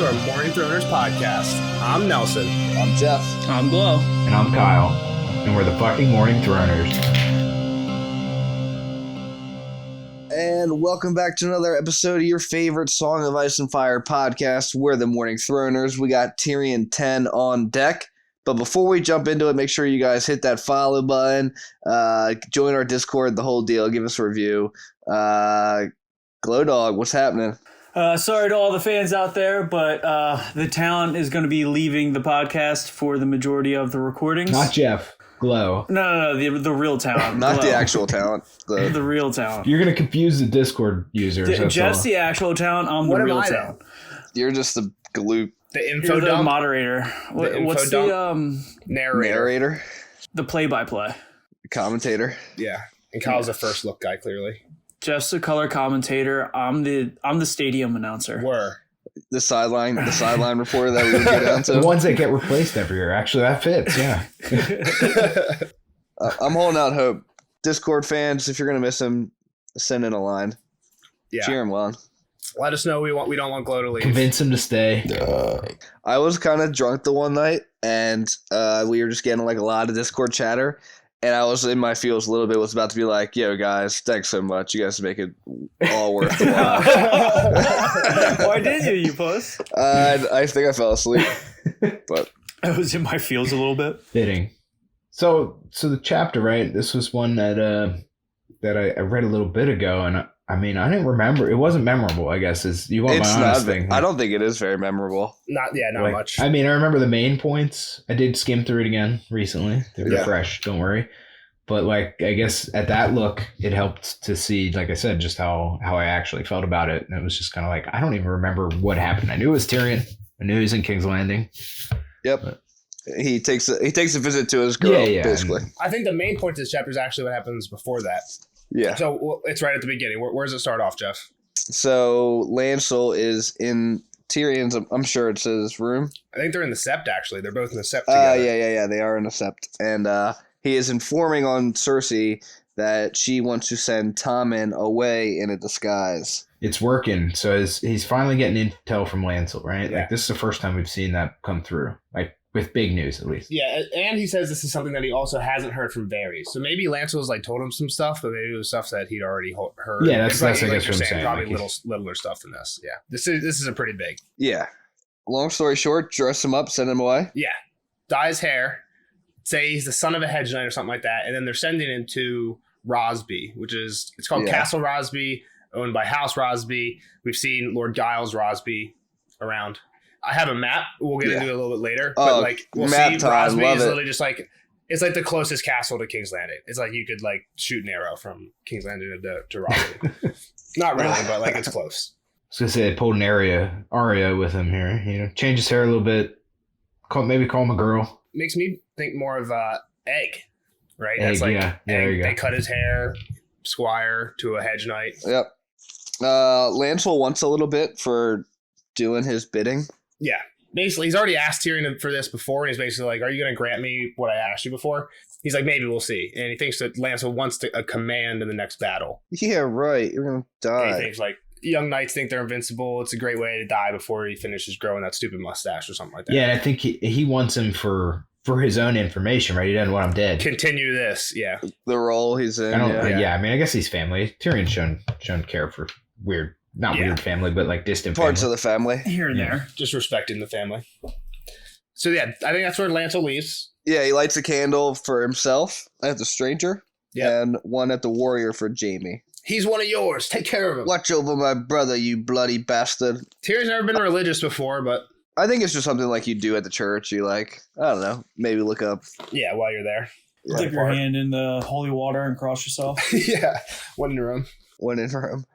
our Morning Throners podcast. I'm Nelson. I'm Jeff. I'm Glow. And I'm Kyle. And we're the fucking Morning Throners. And welcome back to another episode of your favorite Song of Ice and Fire podcast. We're the Morning Throners. We got Tyrion 10 on deck. But before we jump into it, make sure you guys hit that follow button, join our Discord, the whole deal, give us a review. Glow Dog, what's happening? Sorry to all the fans out there, but the talent is going to be leaving the podcast for the majority of the recordings. Not Jeff. Glow. No, the real talent. Not Glow. the actual talent. The real talent. You're going to confuse the Discord users. Jeff's the actual talent. I'm the real talent. You're just the glue. The info You're the dump. moderator. What's the Narrator. The play-by-play. Commentator. Yeah. And Kyle's the first look guy, clearly. Jeff's the color commentator. I'm the stadium announcer. The sideline reporter that we would get down to. The ones that get replaced every year. Actually, that fits, yeah. I'm holding out hope. Discord fans, if you're going to miss him, send in a line. Yeah. Cheer him on. Let us know we don't want Glow to leave. Convince him to stay. I was kind of drunk the one night, and we were just getting like a lot of Discord chatter. And I was in my feels a little bit, was about to be like, yo, guys, thanks so much. You guys make it all worth the while. Why did you puss? I think I fell asleep. But I was in my feels a little bit. Fitting. So the chapter, right? This was one that I read a little bit ago, and I mean, I didn't remember. It wasn't memorable, I guess. Is you want my honest thing? I don't think it is very memorable. Not much. I mean, I remember the main points. I did skim through it again recently. They're fresh, don't worry. But like, I guess at that look, it helped to see, like I said, just how I actually felt about it. And it was just kind of like, I don't even remember what happened. I knew it was Tyrion. I knew he was in King's Landing. Yep. But he takes a visit to his girl, basically. I think the main point of this chapter is actually what happens before that. Yeah. So it's right at the beginning. Where does it start off, Jeff? So Lancel is in Tyrion's, I'm sure it's his room. I think they're in the Sept, actually. They're both in the Sept together. Yeah. They are in the Sept. And he is informing on Cersei that she wants to send Tommen away in a disguise. It's working. So he's finally getting intel from Lancel, right? Yeah. Like, this is the first time we've seen that come through. Like, with big news, at least. Yeah, and he says this is something that he also hasn't heard from Varys. So maybe Lancel's like told him some stuff, but maybe it was stuff that he'd already heard. Yeah, that's like, I guess what I'm saying. Probably like littler stuff than this. Yeah, this is a pretty big. Yeah. Long story short, dress him up, send him away. Yeah, dye his hair, say he's the son of a hedge knight or something like that, and then they're sending him to Rosby, it's called Castle Rosby, owned by House Rosby. We've seen Lord Giles Rosby around. I have a map. We'll get into it a little bit later. But we'll see Rosby is literally just like, it's like the closest castle to King's Landing. It's like you could like shoot an arrow from King's Landing to Rosby. Not really, but like it's close. I was gonna say I pulled an Arya with him here. You know, change his hair a little bit. Maybe call him a girl. Makes me think more of Egg, right? Egg, That's like yeah, there you go. They cut his hair, squire to a hedge knight. Yep. Lancel wants a little bit for doing his bidding. Yeah. Basically, he's already asked Tyrion for this before, and he's basically like, are you going to grant me what I asked you before? He's like, maybe we'll see. And he thinks that Lancel wants a command in the next battle. Yeah, right. You're going to die. And he thinks, like, young knights think they're invincible. It's a great way to die before he finishes growing that stupid mustache or something like that. Yeah, and I think he wants him for his own information, right? He doesn't want him dead. Continue this, yeah. The role he's in. I mean, I guess he's family. Tyrion's shown care for weird family, but like distant parts family. of the family here and there, just respecting the family. So yeah, I think that's where Lancel leaves. Yeah, he lights a candle for himself at the stranger, and one at the warrior for Jaime. He's one of yours. Take care of him. Watch over my brother, you bloody bastard. Tyrion's never been religious before, but I think it's just something like you do at the church. You like, I don't know, maybe look up. Yeah, while you're there. Dip your hand in the holy water and cross yourself. Yeah, one in Rome. One in Rome.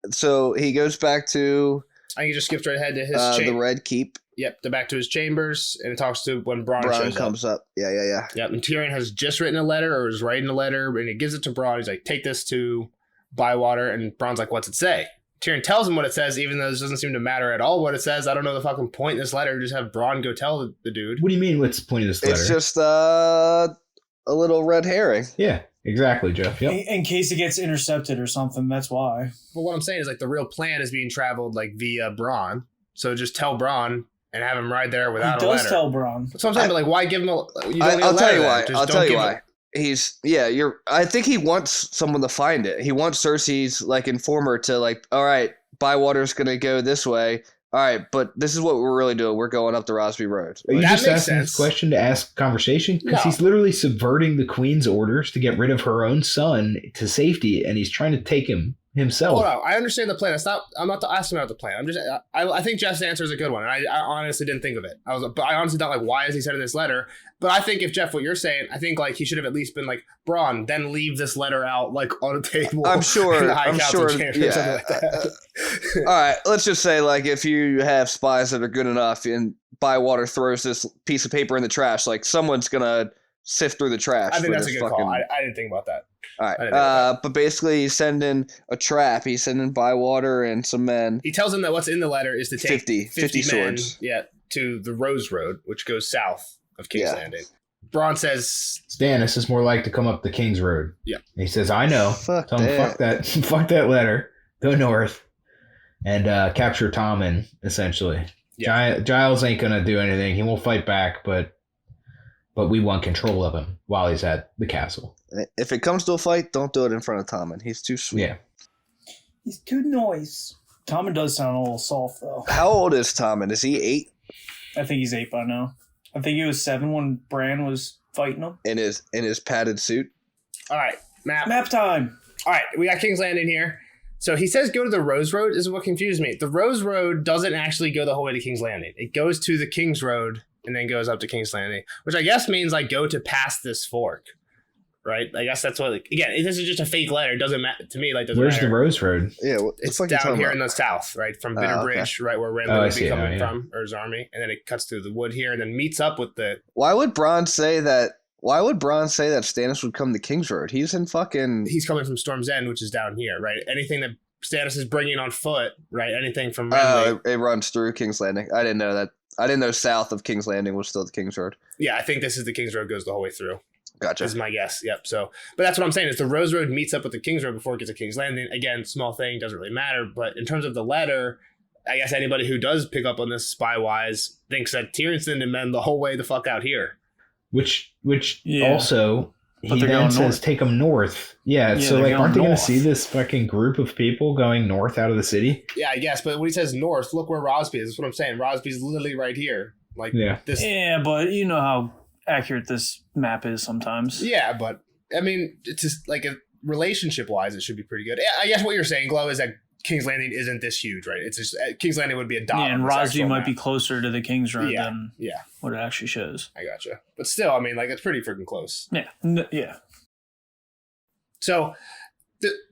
So he goes back to. I think he just skipped right ahead to his the Red Keep. Yep, back to his chambers, and it talks to when Bronn comes up. Yeah. Yep, and Tyrion has just written a letter, or is writing a letter, and he gives it to Bronn. He's like, take this to Bywater, and Bronn's like, what's it say? Tyrion tells him what it says, even though this doesn't seem to matter at all what it says. I don't know the fucking point in this letter. Just have Bronn go tell the dude. What do you mean, what's the point of this letter? It's just a little red herring. Yeah, exactly, Jeff. Yep. In case it gets intercepted or something, that's why. But what I'm saying is, like, the real plan is being traveled, like, via Bronn. So just tell Bronn and have him ride there without he a letter. does tell Bronn. That's what I'm saying. But like, why give him a? I'll tell you why. I'll tell you why. I think he wants someone to find it. He wants Cersei's like informer to like, all right, Bywater's gonna go this way. All right, but this is what we're really doing. We're going up the Rosby Road. Are you That just makes asking sense. this question to ask conversation? Because No. he's literally subverting the queen's orders to get rid of her own son to safety, and he's trying to take him himself. Hold on. I understand the plan. I'm not asking about the plan. I'm just. I think Jeff's answer is a good one, and I honestly didn't think of it. But I honestly thought like, why is he sending this letter? But I think if Jeff, what you're saying, I think like he should have at least been like, Bronn, then leave this letter out like on a table. I'm sure. in the High I'm Council sure. chamber or something like that. All right, let's just say like if you have spies that are good enough, and Bywater throws this piece of paper in the trash, like someone's gonna sift through the trash. I think for that's a this good fucking... call. I didn't think about that. All I didn't right, know but basically he's sending a trap. He's sending Bywater and some men. He tells him that what's in the letter is to take 50 men, swords. yeah, to the Rose Road, which goes south of King's Yeah. Landing. Bronn says, Stannis is more like to come up the King's Road. Yeah. And he says, I know. Fuck Tell him, that. fuck that letter. Go north and capture Tommen, essentially. Yeah. Giles ain't going to do anything. He won't fight back, but we want control of him while he's at the castle. If it comes to a fight, don't do it in front of Tommen. He's too sweet. Yeah. He's too nice. Tommen does sound a little soft, though. How old is Tommen? Is he 8 I think he's 8 by now. I think he was 7 when Bran was fighting him. in his padded suit? all right, Map time. All right, we got King's Landing here. So he says go to the Rose Road. This is what confused me. The Rose Road doesn't actually go the whole way to King's Landing. It goes to the King's Road and then goes up to King's Landing, which I guess means like go to past this fork, right? I guess that's what. Like, again, this is just a fake letter. It doesn't matter to me. Like, doesn't Where's matter. the Rose Road? Yeah, what the It's fuck you down talking here about? in the south, right from Bitter okay. Bridge, right where Rambo Oh, I would see be it coming now, yeah. from, or his army, and then it cuts through the wood here, and then meets up with the. Why would Bronn say that? Why would Bronn say that Stannis would come to King's Road? He's in fucking. He's coming from Storm's End, which is down here, right? Anything that Stannis is bringing on foot, right? Anything from Renly. It runs through King's Landing. I didn't know that. I didn't know south of King's Landing was still the King's Road. Yeah, I think this is the King's Road goes the whole way through. Gotcha. Is my guess. Yep. So, but that's what I'm saying is the Rose Road meets up with the King's Road before it gets to King's Landing. Again, small thing, doesn't really matter. But in terms of the letter, I guess anybody who does pick up on this spy wise thinks that Tyrion's sending men the whole way the fuck out here. Which Yeah. also But he they're then going says north. take them north. Yeah, Yeah, so they're like aren't they going going north. to see this fucking group of people going north out of the city? Yeah, I guess. But when he says north, look where Rosby is. That's what I'm saying. Rosby's literally right here. Like Yeah. this. Yeah, but you know how accurate this map is sometimes. Yeah, but I mean, it's just like relationship wise, it should be pretty good. Yeah, I guess what you're saying, Glow, is that King's Landing isn't this huge, right? It's just King's Landing would be a dot. Yeah, and on this Rosby actual might map. be closer to the King's Road Yeah, than yeah, what it actually shows. I gotcha. But still, I mean, like it's pretty freaking close. Yeah, yeah. So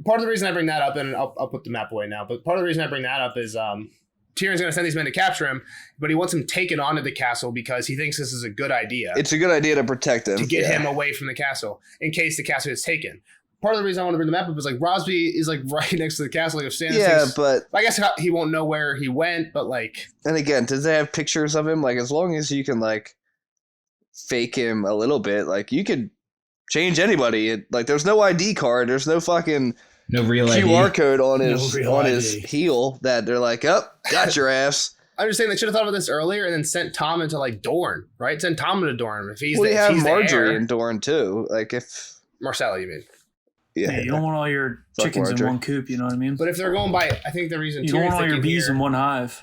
part of the reason I bring that up, and I'll put the map away now, but part of the reason I bring that up is Tyrion's going to send these men to capture him, but he wants him taken onto the castle because he thinks this is a good idea It's a good idea to protect him. to get him away from the castle in case the castle gets taken. Part of the reason I want to bring the map up is like Rosby is like right next to the castle. Like if Stannis Yeah, thinks, but I guess he won't know where he went, but like and again, does they have pictures of him? Like as long as you can like fake him a little bit, like you could change anybody. Like there's no ID card, there's no fucking No real ID. QR code on No his real on his ID. heel that they're like, oh, got your ass. I'm just saying they should have thought of this earlier and then sent Tom into like Dorne, right? Send Tom into Dorne if he's We the, if have he's the Marjorie heir. and Dorne too. Like if Marcella, you mean? Yeah, you don't want all your Fuck chickens in Marjorie. one coop, you know what I mean? But if they're going by, I think the reason You don't Tyrion's want all your thinking bees here, in one hive.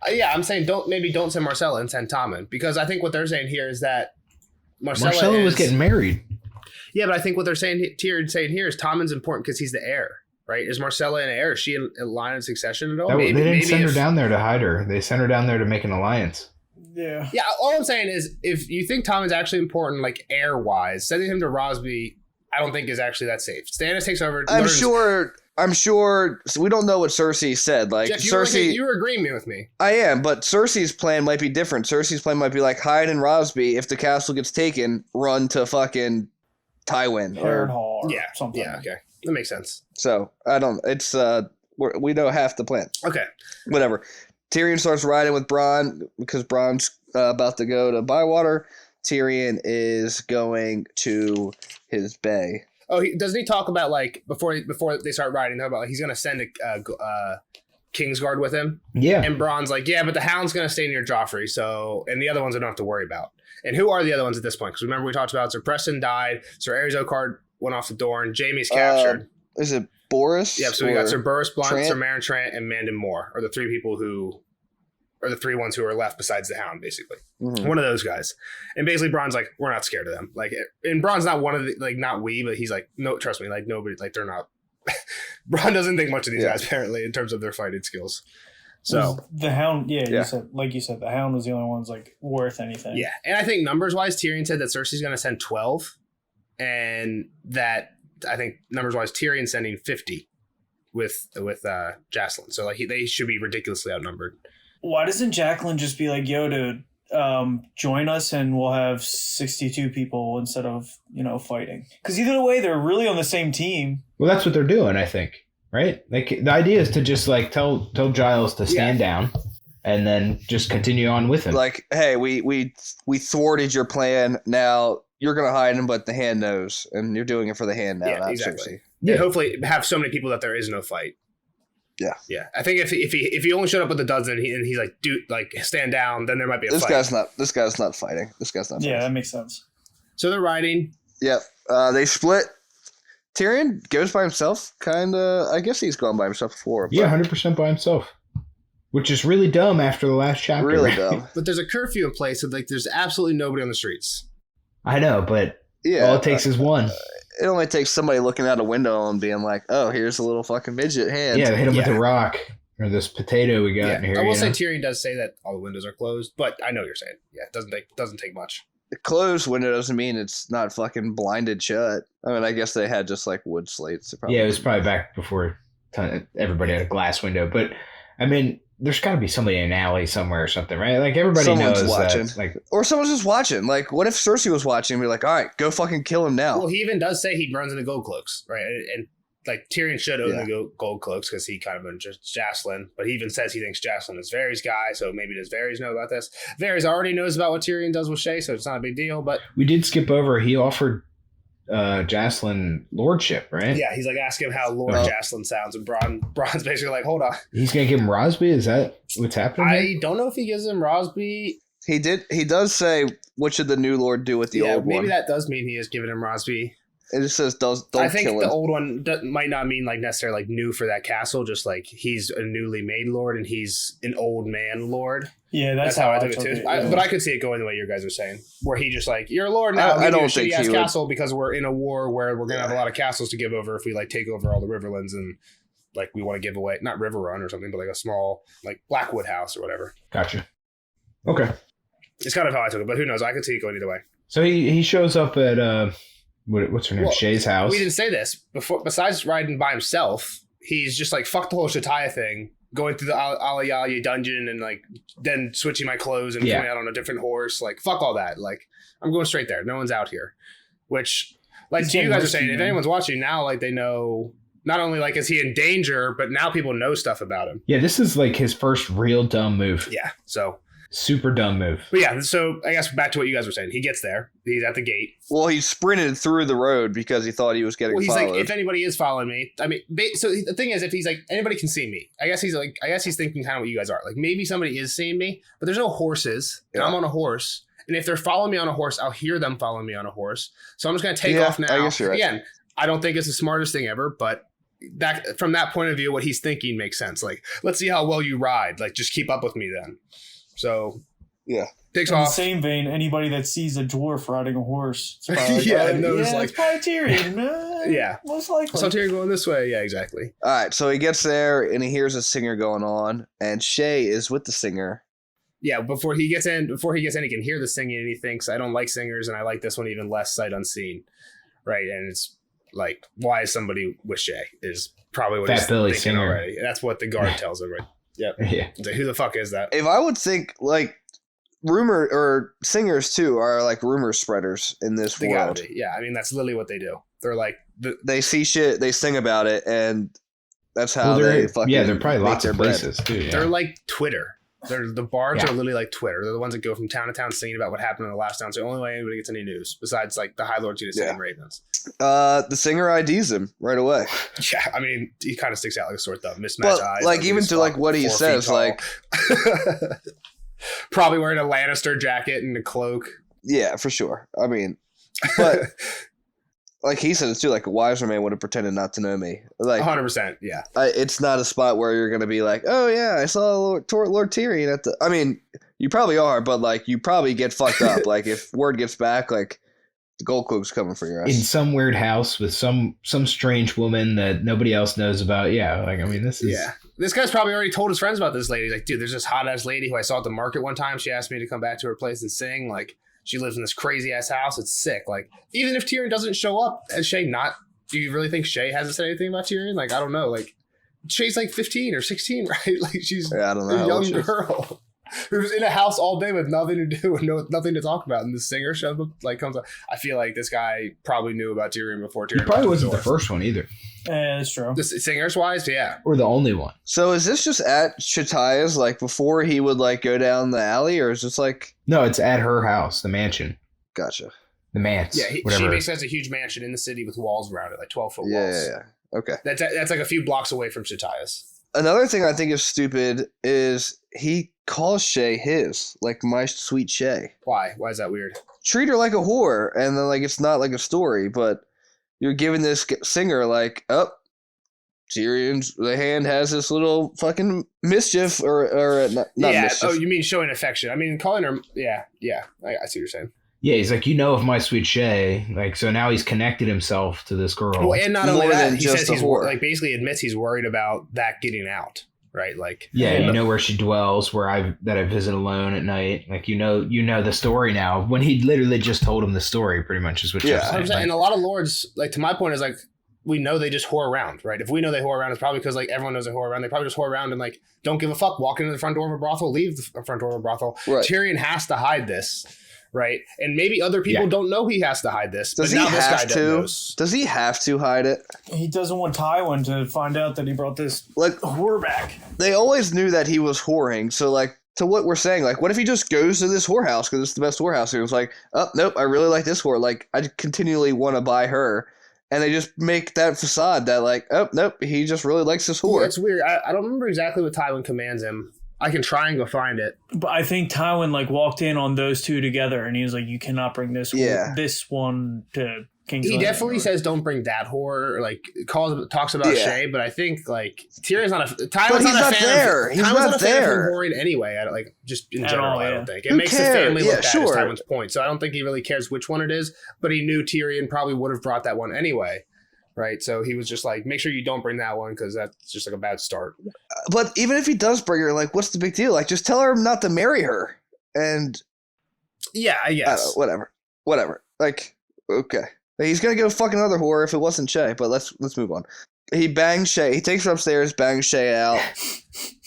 yeah, I'm saying don't send Marcella and send Tommen because I think what they're saying here is that Marcella was getting married. Yeah, but I think what they're saying, Tyrion's saying here is Tommen's important because he's the heir, right? Is Marcella an heir? Is she in line of succession at all? They didn't send her if- down there to hide her. They sent her down there to make an alliance. Yeah. Yeah, all I'm saying is if you think Tommen's actually important, like heir wise, sending him to Rosby, I don't think is actually that safe. Stannis takes over. I'm learns- sure so we don't know what Cersei said. Like Jeff, Cersei you were agreeing with me. I am, but Cersei's plan might be different. Cersei's plan might be like hide in Rosby. If the castle gets taken, run to fucking Tywin. Harrenhal or Yeah, something. yeah, okay, that makes sense. So I don't. It's we know half the plan. Okay, Whatever. Tyrion starts riding with Bronn because Bronn's about to go to Bywater. Tyrion is going to his bay. Oh, doesn't he talk about like before they start riding? About like, he's gonna send Kingsguard with him. Yeah. And Bronn's like, yeah, but the Hound's going to stay near Joffrey. So, and the other ones I don't have to worry about. And who are the other ones at this point? Because remember we talked about Sir Preston died. Sir Aerys Oakheart went off the door and Jaime's captured. Is it Boris? Yeah, so we got Sir Boris Blunt, Trant? Sir Marin Trant, and Mandon Moore are the three people who are the three ones who are left besides the Hound, basically. Mm-hmm. One of those guys. And basically Bronn's like, we're not scared of them. Like, and Bronn's not one of the, like, not we, but he's like, no, trust me, like, nobody, like, they're not. Bronn doesn't think much of these guys, apparently, in terms of their fighting skills. So the Hound, you said, the Hound was the only one's like worth anything. Yeah, and I think numbers wise, Tyrion said that Cersei's going to send 12, and that I think numbers wise, Tyrion's sending 50 with Jacelyn. So like they should be ridiculously outnumbered. Why doesn't Jacqueline just be like, yo, dude, join us and we'll have 62 people instead of fighting? Because either way, they're really on the same team. Well, that's what they're doing, I think. Right? Like the idea is to just like tell Giles to stand down and then just continue on with him. Like, hey, we thwarted your plan. Now you're gonna hide him, but the Hand knows, and you're doing it for the Hand now. Yeah, exactly. Cersei. Yeah, hopefully have so many people that there is no fight. Yeah, yeah. I think if he only showed up with a dozen and he's like, dude, like stand down, then there might be a fight. This guy's not fighting. Yeah, that makes sense. So they're riding. Yep. They split. Tyrion goes by himself, kind of. I guess he's gone by himself before. Yeah, 100% by himself, which is really dumb after the last chapter. Really dumb. But there's a curfew in place, so like there's absolutely nobody on the streets. I know, but all it takes is one. It only takes somebody looking out a window and being like, "Oh, here's a little fucking midget Hand." Yeah, hit him with a rock or this potato we got in here. I will say Tyrion does say that all the windows are closed, but I know what you're saying. Yeah, it doesn't take much. The closed window doesn't mean it's not fucking blinded shut. I mean, I guess they had just like wood slates. Yeah, it was probably back before everybody had a glass window. But I mean, there's got to be somebody in an alley somewhere or something, right? Like everybody knows watching. that. Like, or someone's just watching. Like, what if Cersei was watching and be like, "All right, go fucking kill him now"? Well, he even does say he runs into gold cloaks, right? And like Tyrion should own the gold cloaks because he kind of owns Jacelyn, but he even says he thinks Jacelyn is Varys' guy. So maybe does Varys know about this? Varys already knows about what Tyrion does with Shae, so it's not a big deal. But we did skip over. He offered Jacelyn lordship, right? Yeah, he's like asking him how Lord Jacelyn sounds, and Bronn's basically like, "Hold on." He's gonna give him Rosby. Is that what's happening? I don't know if he gives him Rosby. He did. He does say, "What should the new Lord do with the old one?" Maybe that does mean he is giving him Rosby. It just says, "Don't I think kill him." the old one might not mean like necessarily like new for that castle, just like he's a newly made lord and he's an old man lord. Yeah, that's how I took it too. But I could see it going the way you guys are saying, where he just like, you're a lord now. I don't think he would. Castle because we're in a war where we're gonna have a lot of castles to give over if we like take over all the Riverlands and like we want to give away not Riverrun or something, but like a small like Blackwood house or whatever. Gotcha. Okay, it's kind of how I took it, but who knows? I could see it going either way. So he shows up at what's her name? Shae's house. We didn't say this before. Besides riding by himself, he's just like fuck the whole Shataya thing, going through the Alayaya dungeon and like then switching my clothes and coming out on a different horse. Like fuck all that. Like I'm going straight there. No one's out here. Which like to you guys are saying, if anyone's watching now, like they know not only like is he in danger, but now people know stuff about him. Yeah, this is like his first real dumb move. Yeah. So. Super dumb move. But yeah, so I guess back to what you guys were saying. He gets there. He's at the gate. Well, he sprinted through the road because he thought he was getting followed. Like, if anybody is following me, I mean, so the thing is, if he's like, anybody can see me. I guess he's thinking kind of what you guys are. Like, maybe somebody is seeing me, but there's no horses, and I'm on a horse. And if they're following me on a horse, I'll hear them following me on a horse. So I'm just going to take off now. I guess you're right. Again, I don't think it's the smartest thing ever, but that from that point of view, what he's thinking makes sense. Like, let's see how well you ride. Like, just keep up with me then. So... Yeah. Takes in off. the same vein, anybody that sees a dwarf riding a horse, it's probably it's probably Tyrion. Yeah, most likely. So Tyrion going this way. Yeah, exactly. All right, so he gets there and he hears a singer going on, and Shae is with the singer. Yeah, before he gets in, he can hear the singing, and he thinks, "I don't like singers, and I like this one even less sight unseen." Right, and it's like, why is somebody with Shae? Is probably what he's Billy thinking singer. already. That's what the guard tells him, right? Yep. Yeah. Like, who the fuck is that? If I would think like. Rumor or singers too are like rumor spreaders in this world. Yeah, I mean that's literally what they do. They're like they see shit, they sing about it, and that's how they fucking they're probably lots of places too. Yeah. They're like Twitter. The bards are literally like Twitter. They're the ones that go from town to town singing about what happened in the last town. It's the only way anybody gets any news besides like the High Lords get to sing Ravens. The singer IDs him right away. Yeah, I mean, he kind of sticks out like a sore thumb. Mismatched eyes. Like even to like what he says, like probably wearing a Lannister jacket and a cloak. Yeah, for sure. I mean, but like he said it too. Like a wiser man would have pretended not to know me. Like 100%. Yeah, it's not a spot where you're going to be like, oh yeah, I saw Lord Tyrion at the. I mean, you probably are, but like you probably get fucked up. Like if word gets back, like the Gold Cloak's coming for your ass. In some weird house with some strange woman that nobody else knows about. Yeah, like I mean, this is This guy's probably already told his friends about this lady. He's like, dude, there's this hot ass lady who I saw at the market one time. She asked me to come back to her place and sing. Like, she lives in this crazy ass house. It's sick. Like, even if Tyrion doesn't show up, as Shay not, do you really think Shay hasn't said anything about Tyrion? Like, I don't know. Like, Shay's like 15 or 16, right? Like, she's I don't know a young girl who's in a house all day with nothing to do and nothing to talk about. And the singer shows up, like, comes up. I feel like this guy probably knew about Tyrion before Tyrion. He probably wasn't the first one either. Yeah, that's true. The singers wise, yeah. Or the only one. So is this just at Chataya's, like before he would like go down the alley, or is this like? No, it's at her house, the mansion. Gotcha. The manse. Yeah, she basically has a huge mansion in the city with walls around it, like 12-foot walls. Yeah. Okay. That's like a few blocks away from Chataya's. Another thing I think is stupid is he calls Shay his, like my sweet Shay. Why? Why is that weird? Treat her like a whore, and then like it's not like a story, but you're giving this singer like, Tyrion's the hand has this little fucking mischief or not mischief. Oh, you mean showing affection? I mean, calling her. Yeah. I see what you're saying. Yeah, he's like, of my sweet Shay. Like, so now he's connected himself to this girl. Well, and not only More that, than he just says a he's whore. like basically admits he's worried about that getting out, right? Like, yeah, you know where she dwells, where I visit alone at night. Like, you know the story now. When he literally just told him the story, pretty much is what you're saying. Like, and a lot of lords, like to my point, is like we know they just whore around, right? If we know they whore around, it's probably because like everyone knows they whore around. They probably just whore around and like don't give a fuck. Walk into the front door of a brothel, leave the front door of a brothel. Right. Tyrion has to hide this. Right, and maybe other people don't know he has to hide this. Does but he now this guy have to? knows. Does he have to hide it? He doesn't want Tywin to find out that he brought this Like whore back. they always knew that he was whoring. So like to what we're saying, like what if he just goes to this whorehouse because it's the best whorehouse? And he was like, oh nope, I really like this whore. Like I continually want to buy her. And they just make that facade that like, oh nope, he just really likes this whore. Yeah, it's weird. I don't remember exactly what Tywin commands him. I can try and go find it. But I think Tywin like walked in on those two together, and he was like, "You cannot bring this one to King's Landing." He definitely says, "Don't bring that whore." Or, like talks about Shay, but I think like Tyrion's not a. Tywin's not a fan there. Of, he's Tywin's not not a fan there. of him whoring anyway. I don't, like just in At general. all, I yeah. don't think it Who makes cares? the family look bad. Sure. Is Tywin's point. So I don't think he really cares which one it is. But he knew Tyrion probably would have brought that one anyway. Right, so he was just like, make sure you don't bring that one because that's just like a bad start. But even if he does bring her, like, what's the big deal? Like, just tell her not to marry her, and yeah, I guess whatever. Like, okay, he's gonna go fuck another whore if it wasn't Shay. But let's move on. He bangs Shay. He takes her upstairs, bangs Shay out,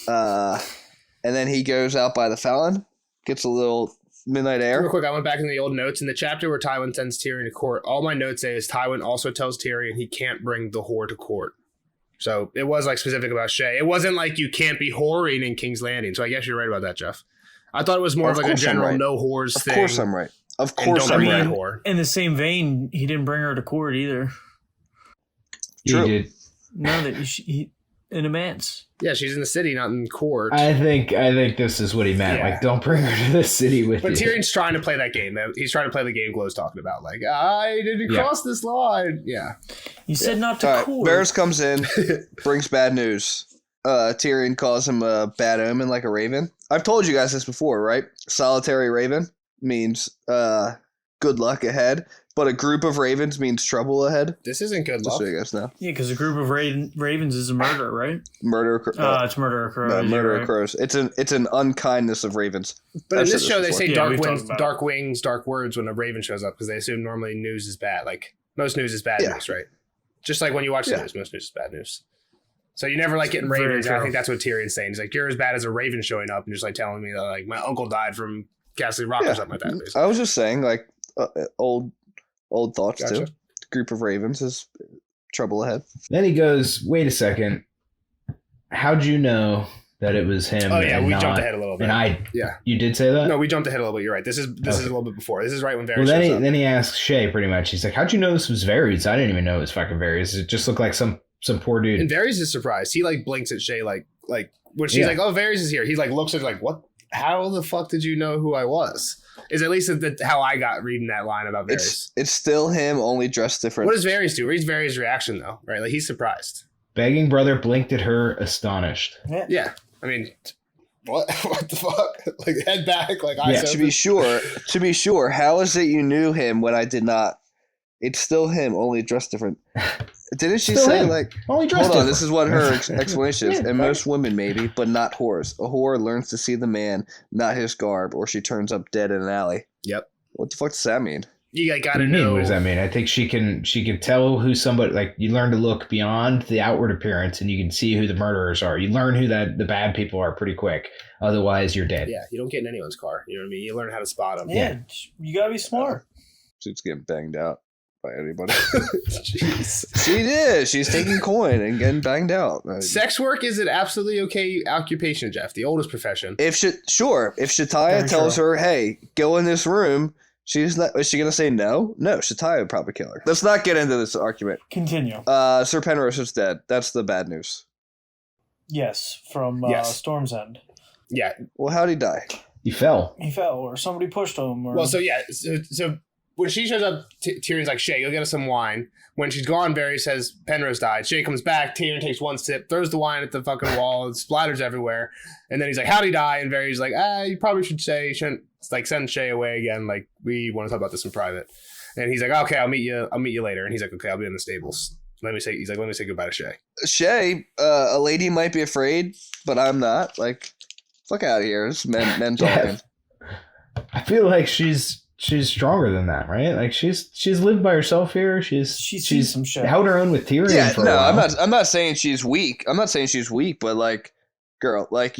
and then he goes out by the fountain, gets a little midnight air. Real quick, I went back in the old notes in the chapter where Tywin sends Tyrion to court. All my notes say is Tywin also tells Tyrion he can't bring the whore to court. So it was like specific about Shay. It wasn't like you can't be whoring in King's Landing. So I guess you're right about that, Jeff. I thought it was more of like a general no whores thing. Of course I'm right. Of course I'm right. Whore. In the same vein, he didn't bring her to court either. True. He did. No, that he in a manse. Yeah, she's in the city, not in court. I think this is what he meant. Yeah. Like, don't bring her to the city with but you. Tyrion's trying to play that game. He's trying to play the game Glow's talking about. Like, I didn't cross this line. Yeah. You said not to court. Varys comes in, brings bad news. Tyrion calls him a bad omen, like a raven. I've told you guys this before, right? Solitary raven means good luck ahead, but a group of ravens means trouble ahead. This isn't good Just luck. so you guys know. Yeah, because a group of ravens is a murder, right? It's murder of crows. murder of crows. It's an unkindness of ravens. But I've in this said show, they before. say Yeah, we've talked about dark wings, dark words when a raven shows up because they assume normally news is bad. Like most news is bad news, right? Just like when you watch the news, most news is bad news. So you never like getting Very ravens. true. I think that's what Tyrion's saying. He's like, you're as bad as a raven showing up and just like telling me that like my uncle died from Castle Rock or something like that. Basically. I was just saying, like old thoughts Gotcha. too. Group of ravens is trouble ahead. Then he goes, wait a second. How'd you know that it was him. Oh yeah, we jumped ahead a little bit. And yeah, you did say that? No, we jumped ahead a little bit. You're right. This is a little bit before. This is right when Varys. Well, shows up. then he asks Shay pretty much. He's like, "How'd you know this was Varys? I didn't even know it was fucking Varys. It just looked like some poor dude." And Varys is surprised. He like blinks at Shay like when she's like, "Oh, Varys is here." He like looks at her like, "What? How the fuck did you know who I was?" Is at least how I got reading that line about Varys. It's still him, only dressed different. What does Varys do? Reads Varys' reaction though, right? Like he's surprised. Begging brother blinked at her, astonished. Yeah. I mean, what the fuck? Like head back, like yeah. To be sure, how is it you knew him when I did not? It's still him, only dressed different. Didn't she say him. Like? Only dressed hold on, different. this is what her explanation is. And most women, maybe, but not whores. A whore learns to see the man, not his garb, or she turns up dead in an alley. Yep. What the fuck does that mean? You gotta What do you mean? know. What does that mean? I think she can tell who somebody, like, you learn to look beyond the outward appearance and you can see who the murderers are. You learn who the bad people are pretty quick. Otherwise, you're dead. Yeah, you don't get in anyone's car. You know what I mean? You learn how to spot them. Yeah, you gotta be smart. She's getting banged out by anybody. Jeez. She did. She's taking coin and getting banged out. Sex work is an absolutely okay occupation, Jeff. The oldest profession. If Shataya tells her, "Hey, go in this room," is she gonna say no? No, Shataya would probably kill her. Let's not get into this argument. Continue. Sir Penrose is dead. That's the bad news. Yes, from Storm's End. Yeah. Well, how'd he die? He fell. He fell, or somebody pushed him. Or... Well, so when she shows up, Tyrion's like, "Shay, go get us some wine." When she's gone, Varys says Penrose died. Shay comes back. Tyrion takes one sip, throws the wine at the fucking wall. It splatters everywhere. And then he's like, "How'd he die?" And Varys like, "You probably shouldn't like send Shay away again. Like we want to talk about this in private." And he's like, "Okay, I'll meet you later." And he's like, "Okay, I'll be in the stables. Let me say goodbye to Shay." Shay, a lady might be afraid, but I'm not. Like, fuck out of here. It's men talking. I feel like she's stronger than that, right? Like she's lived by herself here. She's some shit. held her own with Tyrion. Yeah, for a while. I'm not saying she's weak. I'm not saying she's weak, but like, girl, like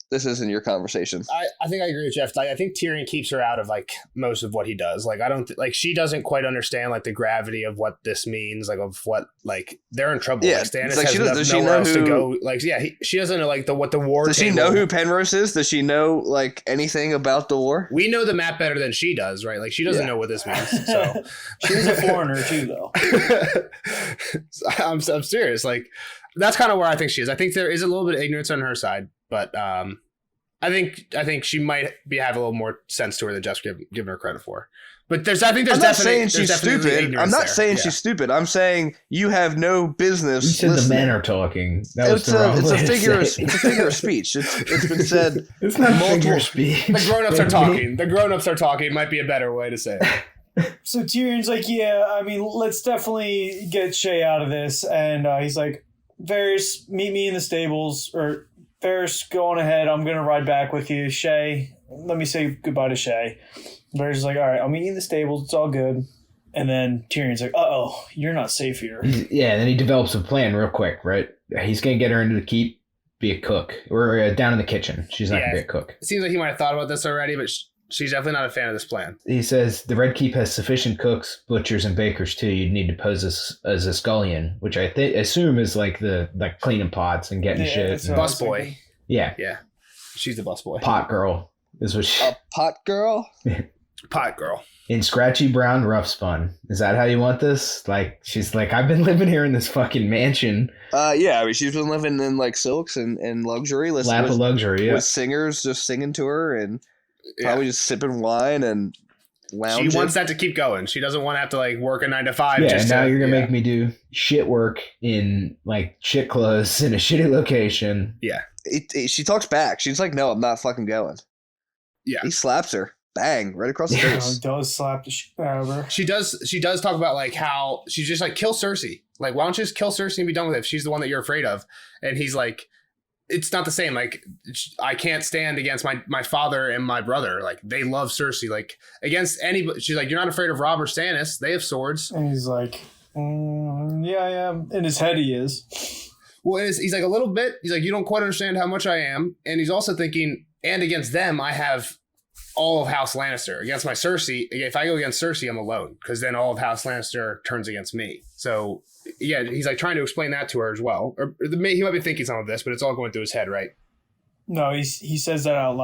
this isn't your conversation. I think I agree with Jeff. Like, I think Tyrion keeps her out of like most of what he does. Like, I don't like she doesn't quite understand like the gravity of what this means. Like, of what like they're in trouble. Yeah, like, Stannis like has nowhere else to go. Like, yeah, she doesn't know like what the war. Does she know who Penrose is? Does she know like anything about the war? We know the map better than she does, right? Like, she doesn't know what this means. So she was a foreigner too, though. I'm serious. Like, that's kind of where I think she is. I think there is a little bit of ignorance on her side, but I think she might have a little more sense to her than Jeff's giving her credit for. But I'm not saying she's stupid. I'm not saying she's stupid. I'm saying you have no business. You said listening. the men are talking. It's a figure of speech. It's been said. It's not a figure of speech. The grown-ups are talking. The grown-ups are talking might be a better way to say it. So Tyrion's like, yeah, I mean, let's definitely get Shay out of this. And he's like, Varys, meet me in the stables. Or Varys, go on ahead. I'm going to ride back with you. Shay, let me say goodbye to Shay. Varys is like, all right, I'll meet you in the stables. It's all good. And then Tyrion's like, uh-oh, you're not safe here. Yeah, and then he develops a plan real quick, right? He's going to get her into the keep, be a cook. Or down in the kitchen. She's not going to be a cook. It seems like he might have thought about this already, but she's definitely not a fan of this plan. He says, the Red Keep has sufficient cooks, butchers, and bakers, too. You'd need to pose as a scullion, which I assume is like cleaning pots and getting shit. Busboy. Yeah. Yeah. She's the busboy. Pot girl is what she... A pot girl? Pot girl. In scratchy brown rough spun. Is that how you want this? Like, she's like, I've been living here in this fucking mansion. Yeah, I mean, she's been living in like silks and luxury. Lap of luxury, yeah. With singers just singing to her and probably just sipping wine and lounging. She wants that to keep going. She doesn't want to have to like work a 9 to 5. Yeah, and now you're going to make me do shit work in like shit clothes in a shitty location. Yeah. She talks back. She's like, no, I'm not fucking going. Yeah. He slaps her. Bang, right across the face. He does slap the shit out of her. She does talk about like how she's just like, kill Cersei. Like, why don't you just kill Cersei and be done with it if she's the one that you're afraid of? And he's like, it's not the same. Like, I can't stand against my father and my brother. Like, they love Cersei. Like, against anybody. She's like, you're not afraid of Robb or Stannis. They have swords. And he's like, yeah, I am. In his head, he is. Well, he's like a little bit. He's like, you don't quite understand how much I am. And he's also thinking, and against them, I have all of House Lannister. Against my Cersei, if I go against Cersei, I'm alone. Because then all of House Lannister turns against me. So, yeah, he's like trying to explain that to her as well. Or he might be thinking some of this, but it's all going through his head, right? No, he says that out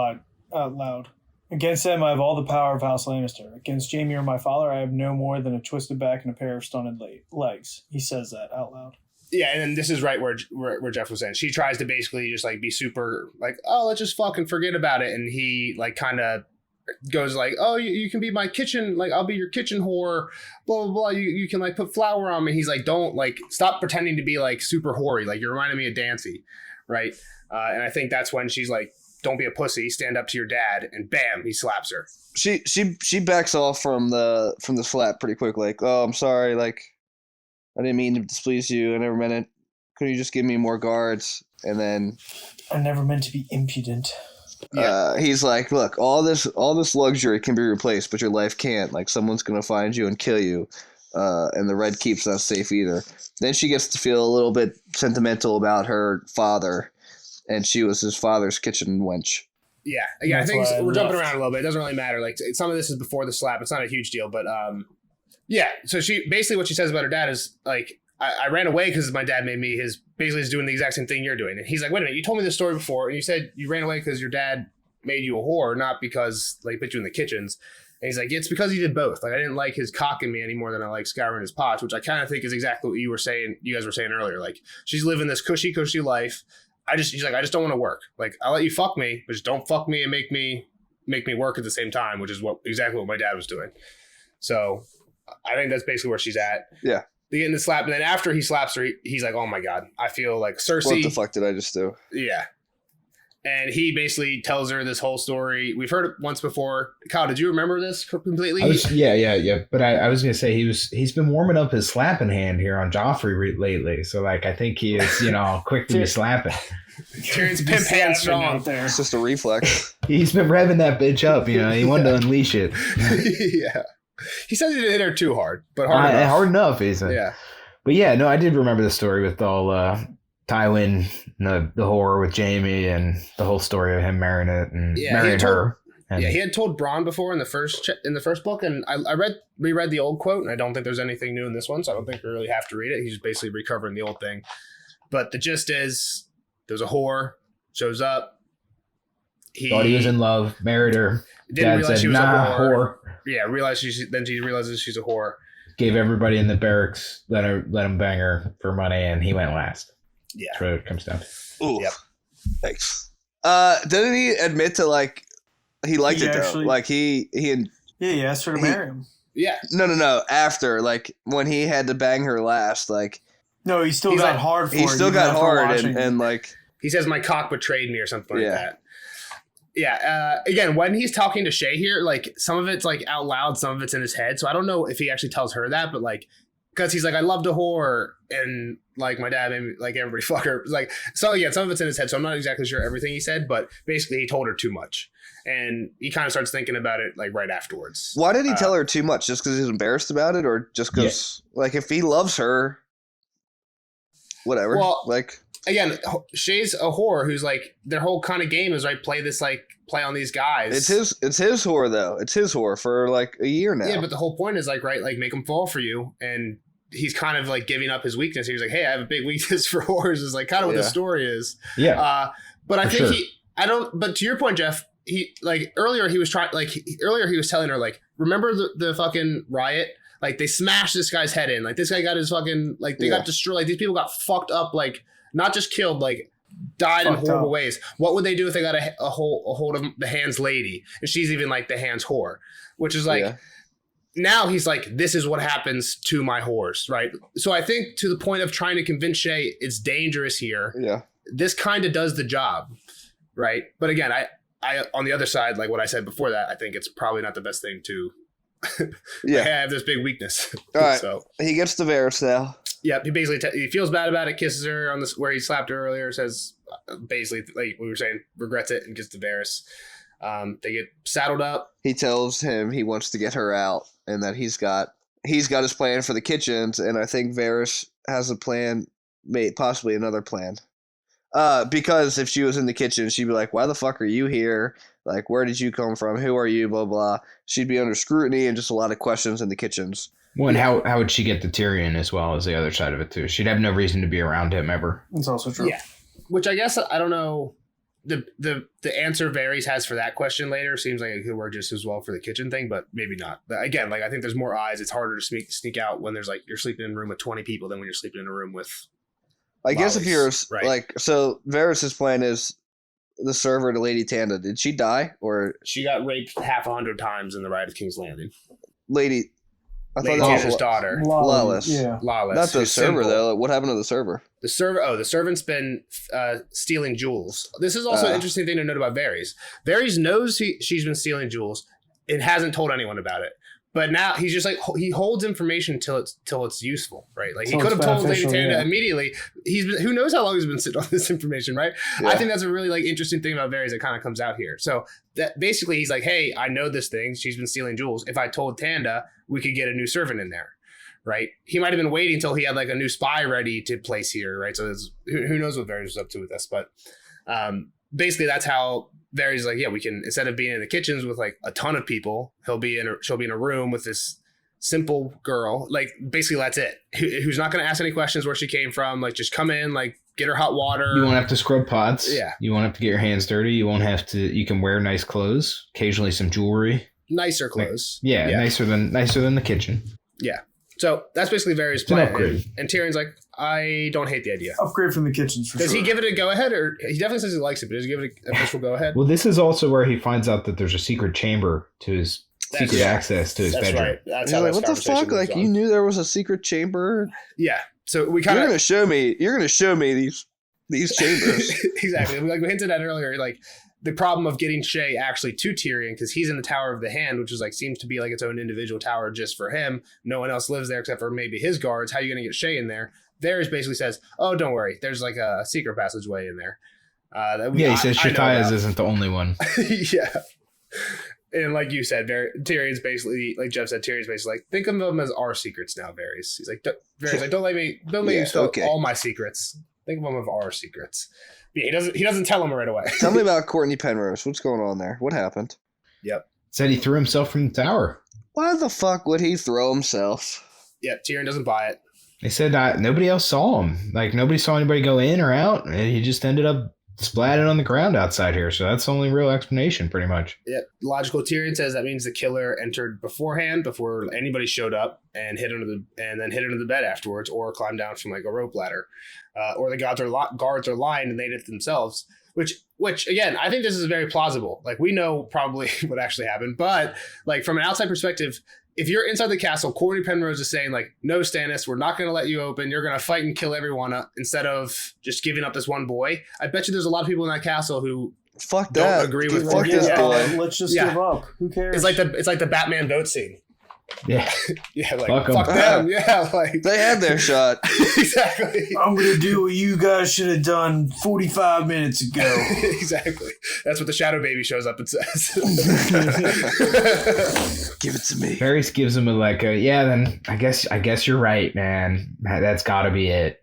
loud. Against them, I have all the power of House Lannister. Against Jaime or my father, I have no more than a twisted back and a pair of stunted legs. He says that out loud. Yeah, and then this is right where Jeff was saying. She tries to basically just like be super like, oh, let's just fucking forget about it. And he like kind of goes like, oh, you can be my kitchen, like I'll be your kitchen whore, blah, blah, blah. You can like put flour on me. He's like, don't like stop pretending to be like super hoary. Like you're reminding me of Dancy, right? And I think that's when she's like, don't be a pussy, stand up to your dad, and bam, he slaps her. She backs off from the slap pretty quick, like, oh, I'm sorry, like I didn't mean to displease you. I never meant it. Couldn't you just give me more guards? And then I never meant to be impudent. He's like, look, all this luxury can be replaced, but your life can't. Like someone's gonna find you and kill you. And the Red Keep's not safe either. Then she gets to feel a little bit sentimental about her father, and she was his father's kitchen wench. Yeah, again, I think we're jumping around a little bit. It doesn't really matter. Like some of this is before the slap. It's not a huge deal, but yeah. So she basically what she says about her dad is like, I ran away because my dad made me his. Basically, is doing the exact same thing you're doing. And he's like, wait a minute, you told me this story before, and you said you ran away because your dad made you a whore, not because like put you in the kitchens. And he's like, it's because he did both. Like I didn't like his cocking me any more than I like scouring his pots, which I kind of think is exactly what you guys were saying earlier. Like she's living this cushy life. She's like, I just don't want to work. Like I'll let you fuck me, but just don't fuck me and make me work at the same time, which is exactly what my dad was doing. So I think that's basically where she's at. Yeah. They get in the slap, and then after he slaps her, he's like, oh my God, I feel like Cersei. What the fuck did I just do? Yeah. And he basically tells her this whole story. We've heard it once before. Kyle, did you remember this completely? Yeah. But I was gonna say he's been warming up his slapping hand here on Joffrey lately. So like I think he is quick to be slapping. Tyrion's pimp hand strong out there. It's just a reflex. He's been revving that bitch up. He wanted to unleash it. Yeah. He says he didn't hit her too hard, but hard enough. He said. Yeah. But yeah, no, I did remember the story with all Tywin, the horror with Jaime, and the whole story of him marrying her. And he had told Bronn before in the first book, and I reread the old quote, and I don't think there's anything new in this one, so I don't think we really have to read it. He's just basically recovering the old thing. But the gist is, there's a whore, shows up. He thought he was in love, married her. Didn't realize she was a whore. Yeah, then she realizes she's a whore. Gave everybody in the barracks, let him bang her for money, and he went last. Yeah. That's what it comes down to. Ooh. Yep. Thanks. Didn't he admit to like he liked it though? Like he asked her to marry him. Yeah. No. After like when he had to bang her last, like no, he still got hard for it. He still got hard and like he says my cock betrayed me or something like that. Yeah. Again, when he's talking to Shay here, like some of it's like out loud, some of it's in his head. So I don't know if he actually tells her that, but like, because he's like, I loved a whore, and like my dad made me like everybody fuck her. Like, so again, some of it's in his head. So I'm not exactly sure everything he said, but basically he told her too much, and he kind of starts thinking about it like right afterwards. Why did he tell her too much? Just because he's embarrassed about it, or just because like if he loves her, whatever. Well, like. Again, Shay's a whore who's like their whole kind of game is play on these guys. It's his whore though. It's his whore for like a year now. Yeah, but the whole point is like make him fall for you, and he's kind of like giving up his weakness. He's like, hey, I have a big weakness for whores. Is like kind of what the story is. Yeah. But I think But to your point, Jeff, he like earlier he was telling her like, remember the fucking riot. Like they smashed this guy's head in. Like this guy got his fucking like they got destroyed. Like these people got fucked up. Like. Not just killed, like died in horrible ways. What would they do if they got a hold of the Hand's lady? And she's even like the Hand's whore, which is like, now he's like, this is what happens to my whores, right? So I think to the point of trying to convince Shay it's dangerous here, this kind of does the job, right? But again, I on the other side, like what I said before that, I think it's probably not the best thing to I have this big weakness. All right, so he gets the Varys now. Yeah, he basically he feels bad about it, kisses her on this where he slapped her earlier, says basically like we were saying, regrets it and gets to Varys. They get saddled up. He tells him he wants to get her out and that he's got his plan for the kitchens, and I think Varys has a plan, possibly another plan. Because if she was in the kitchen, she'd be like, why the fuck are you here? Like, where did you come from? Who are you? Blah, blah. She'd be under scrutiny and just a lot of questions in the kitchens. Well, and how would she get to Tyrion as well as the other side of it, too? She'd have no reason to be around him ever. It's also true. Yeah. Which I guess, I don't know. the answer Varys has for that question later seems like it could work just as well for the kitchen thing, but maybe not. But again, like I think there's more eyes. It's harder to sneak out when there's like you're sleeping in a room with 20 people than when you're sleeping in a room with. I guess if you're right. like, so Varys' plan is the server to Lady Tanda. Did she die or she got raped 100 times in the Ride of King's Landing? Lady, I Lady thought that Tanda's was daughter, Lawless. Yeah, Lawless. Not the server simple. though. What happened to the server? The servant's been stealing jewels. This is also an interesting thing to note about Varys. Varys knows she's been stealing jewels and hasn't told anyone about it. But now he's just like he holds information till it's useful, right? Like he could have told Lady Tanda immediately. Who knows how long he's been sitting on this information, right? Yeah. I think that's a really like interesting thing about Varys that kind of comes out here. So that basically he's like, hey, I know this thing. She's been stealing jewels. If I told Tanda, we could get a new servant in there, right? He might have been waiting until he had like a new spy ready to place here, right? So who knows what Varys was up to with this, but basically that's how Varys is like, yeah, we can, instead of being in the kitchens with like a ton of people, she'll be in a room with this simple girl. Like basically that's it. Who's not going to ask any questions where she came from. Like just come in, like get her hot water. You won't have to scrub pots. Yeah. You won't have to get your hands dirty. You won't have to, you can wear nice clothes, occasionally some jewelry. Nicer clothes. Yeah. Nicer than the kitchen. Yeah. So that's basically Varys' plan. And Tyrion's like, I don't hate the idea. Upgrade from the kitchens for sure. Does he give it a go ahead, or he definitely says he likes it, but does he give it an official go ahead? Well, this is also where he finds out that there's a secret chamber to his secret access to his bedroom. Right. That's how like, what the fuck? Like you knew there was a secret chamber? Yeah. So we kind of you're gonna show me these chambers. Exactly. Like we hinted at earlier, like the problem of getting Shay actually to Tyrion, because he's in the Tower of the Hand, which is like seems to be like its own individual tower just for him. No one else lives there except for maybe his guards. How are you going to get Shay in there? Varys basically says, "Oh, don't worry. There's like a secret passageway in there." He says Shathaya's isn't the only one. Yeah. And like you said, Tyrion's basically, like Jeff said, Tyrion's basically like, think of them as our secrets now, Varys. He's like, Varys, like, don't let me spill all my secrets. Think of them as our secrets. Yeah, he doesn't tell him right away. Tell me about Courtney Penrose. What's going on there? What happened? Yep. Said he threw himself from the tower. Why the fuck would he throw himself? Yeah, Tyrion doesn't buy it. They said nobody else saw him. Like, nobody saw anybody go in or out, and he just ended up splatted on the ground outside here. So that's the only real explanation, pretty much. Yeah, logical. Tyrion says that means the killer entered beforehand, before anybody showed up, and hid under the bed afterwards, or climbed down from like a rope ladder, or the guards are lined and they did it themselves. Which again, I think this is very plausible. Like we know probably what actually happened, but like from an outside perspective, if you're inside the castle, Courtney Penrose is saying like, no, Stannis, we're not going to let you open. You're going to fight and kill everyone instead of just giving up this one boy. I bet you there's a lot of people in that castle who don't agree with this boy. Let's just give up. Who cares? It's like the Batman vote scene. Yeah. Yeah, like fuck them. Yeah, like they had their shot. Exactly. I'm gonna do what you guys should have done 45 minutes ago. Exactly. That's what the Shadow Baby shows up and says. Give it to me. Varys gives him then I guess you're right, man. That's got to be it.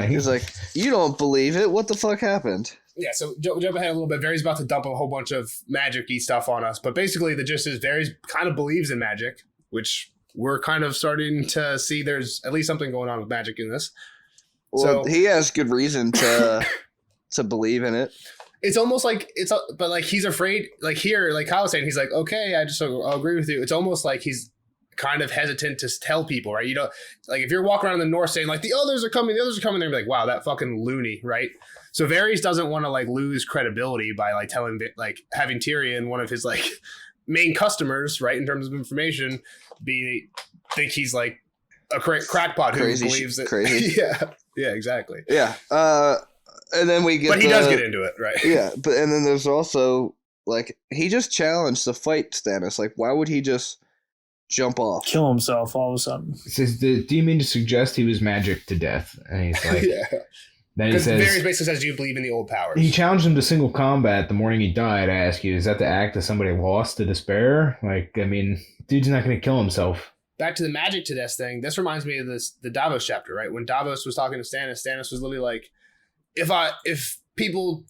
He's like, you don't believe it. What the fuck happened? Yeah, so jump ahead a little bit. Varys about to dump a whole bunch of magic-y stuff on us, but basically the gist is Varys kind of believes in magic, which we're kind of starting to see there's at least something going on with magic in this. Well, so, he has good reason to believe in it. It's almost like but like he's afraid. Like here, like Kyle was saying, he's like, okay, I'll agree with you. It's almost like he's kind of hesitant to tell people, right? You know, like if you're walking around the north saying like the others are coming, they're like, wow, that fucking loony, right? So Varys doesn't want to like lose credibility by like telling, like having Tyrion, one of his like main customers, right, in terms of information, think he's like a crackpot who believes that. Crazy. Yeah, exactly. Yeah. And then we get. But he does get into it, right? Yeah, and then there's also like he just challenged the fight Stannis. Like, why would he just jump off, kill himself all of a sudden? He says, "Do you mean to suggest he was magic to death?" And he's like, "Yeah." Then he says, Varys basically says, "Do you believe in the old powers?" He challenged him to single combat the morning he died. I ask you, is that the act of somebody lost to despair? Like, I mean, dude's not going to kill himself. Back to the magic to death thing. This reminds me of the Davos chapter, right? When Davos was talking to Stannis, Stannis was literally like, if people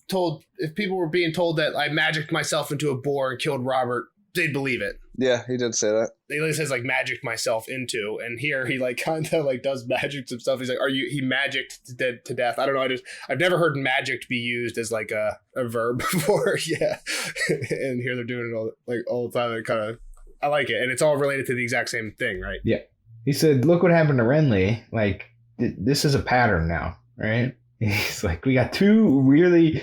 were being told that I magicked myself into a boar and killed Robert they'd believe it. Yeah, he did say that. He says like magic myself into, and here he like kind of like does magic some stuff. He's like, he magicked to death. I don't know. I've never heard magic be used as like a verb before. Yeah, and here they're doing it all the time. It kind of, I like it, and it's all related to the exact same thing, right? Yeah. He said, "Look what happened to Renly. Like this is a pattern now, right?" He's like, "We got two really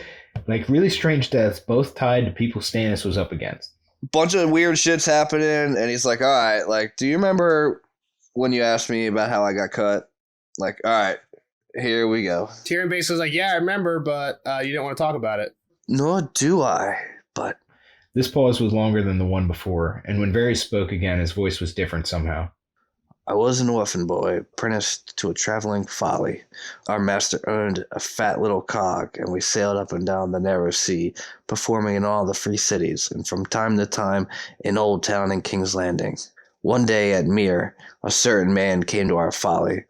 strange deaths, both tied to people Stannis was up against." Bunch of weird shit's happening, and he's like, all right, like, do you remember when you asked me about how I got cut? Like, all right, here we go. Tyrion basically was like, yeah, I remember, but you didn't want to talk about it. Nor do I, but... This pause was longer than the one before, and when Varys spoke again, his voice was different somehow. I was an orphan boy, apprenticed to a traveling folly. Our master owned a fat little cog, and we sailed up and down the narrow sea, performing in all the free cities, and from time to time in Old Town and King's Landing. One day at Mere, a certain man came to our folly.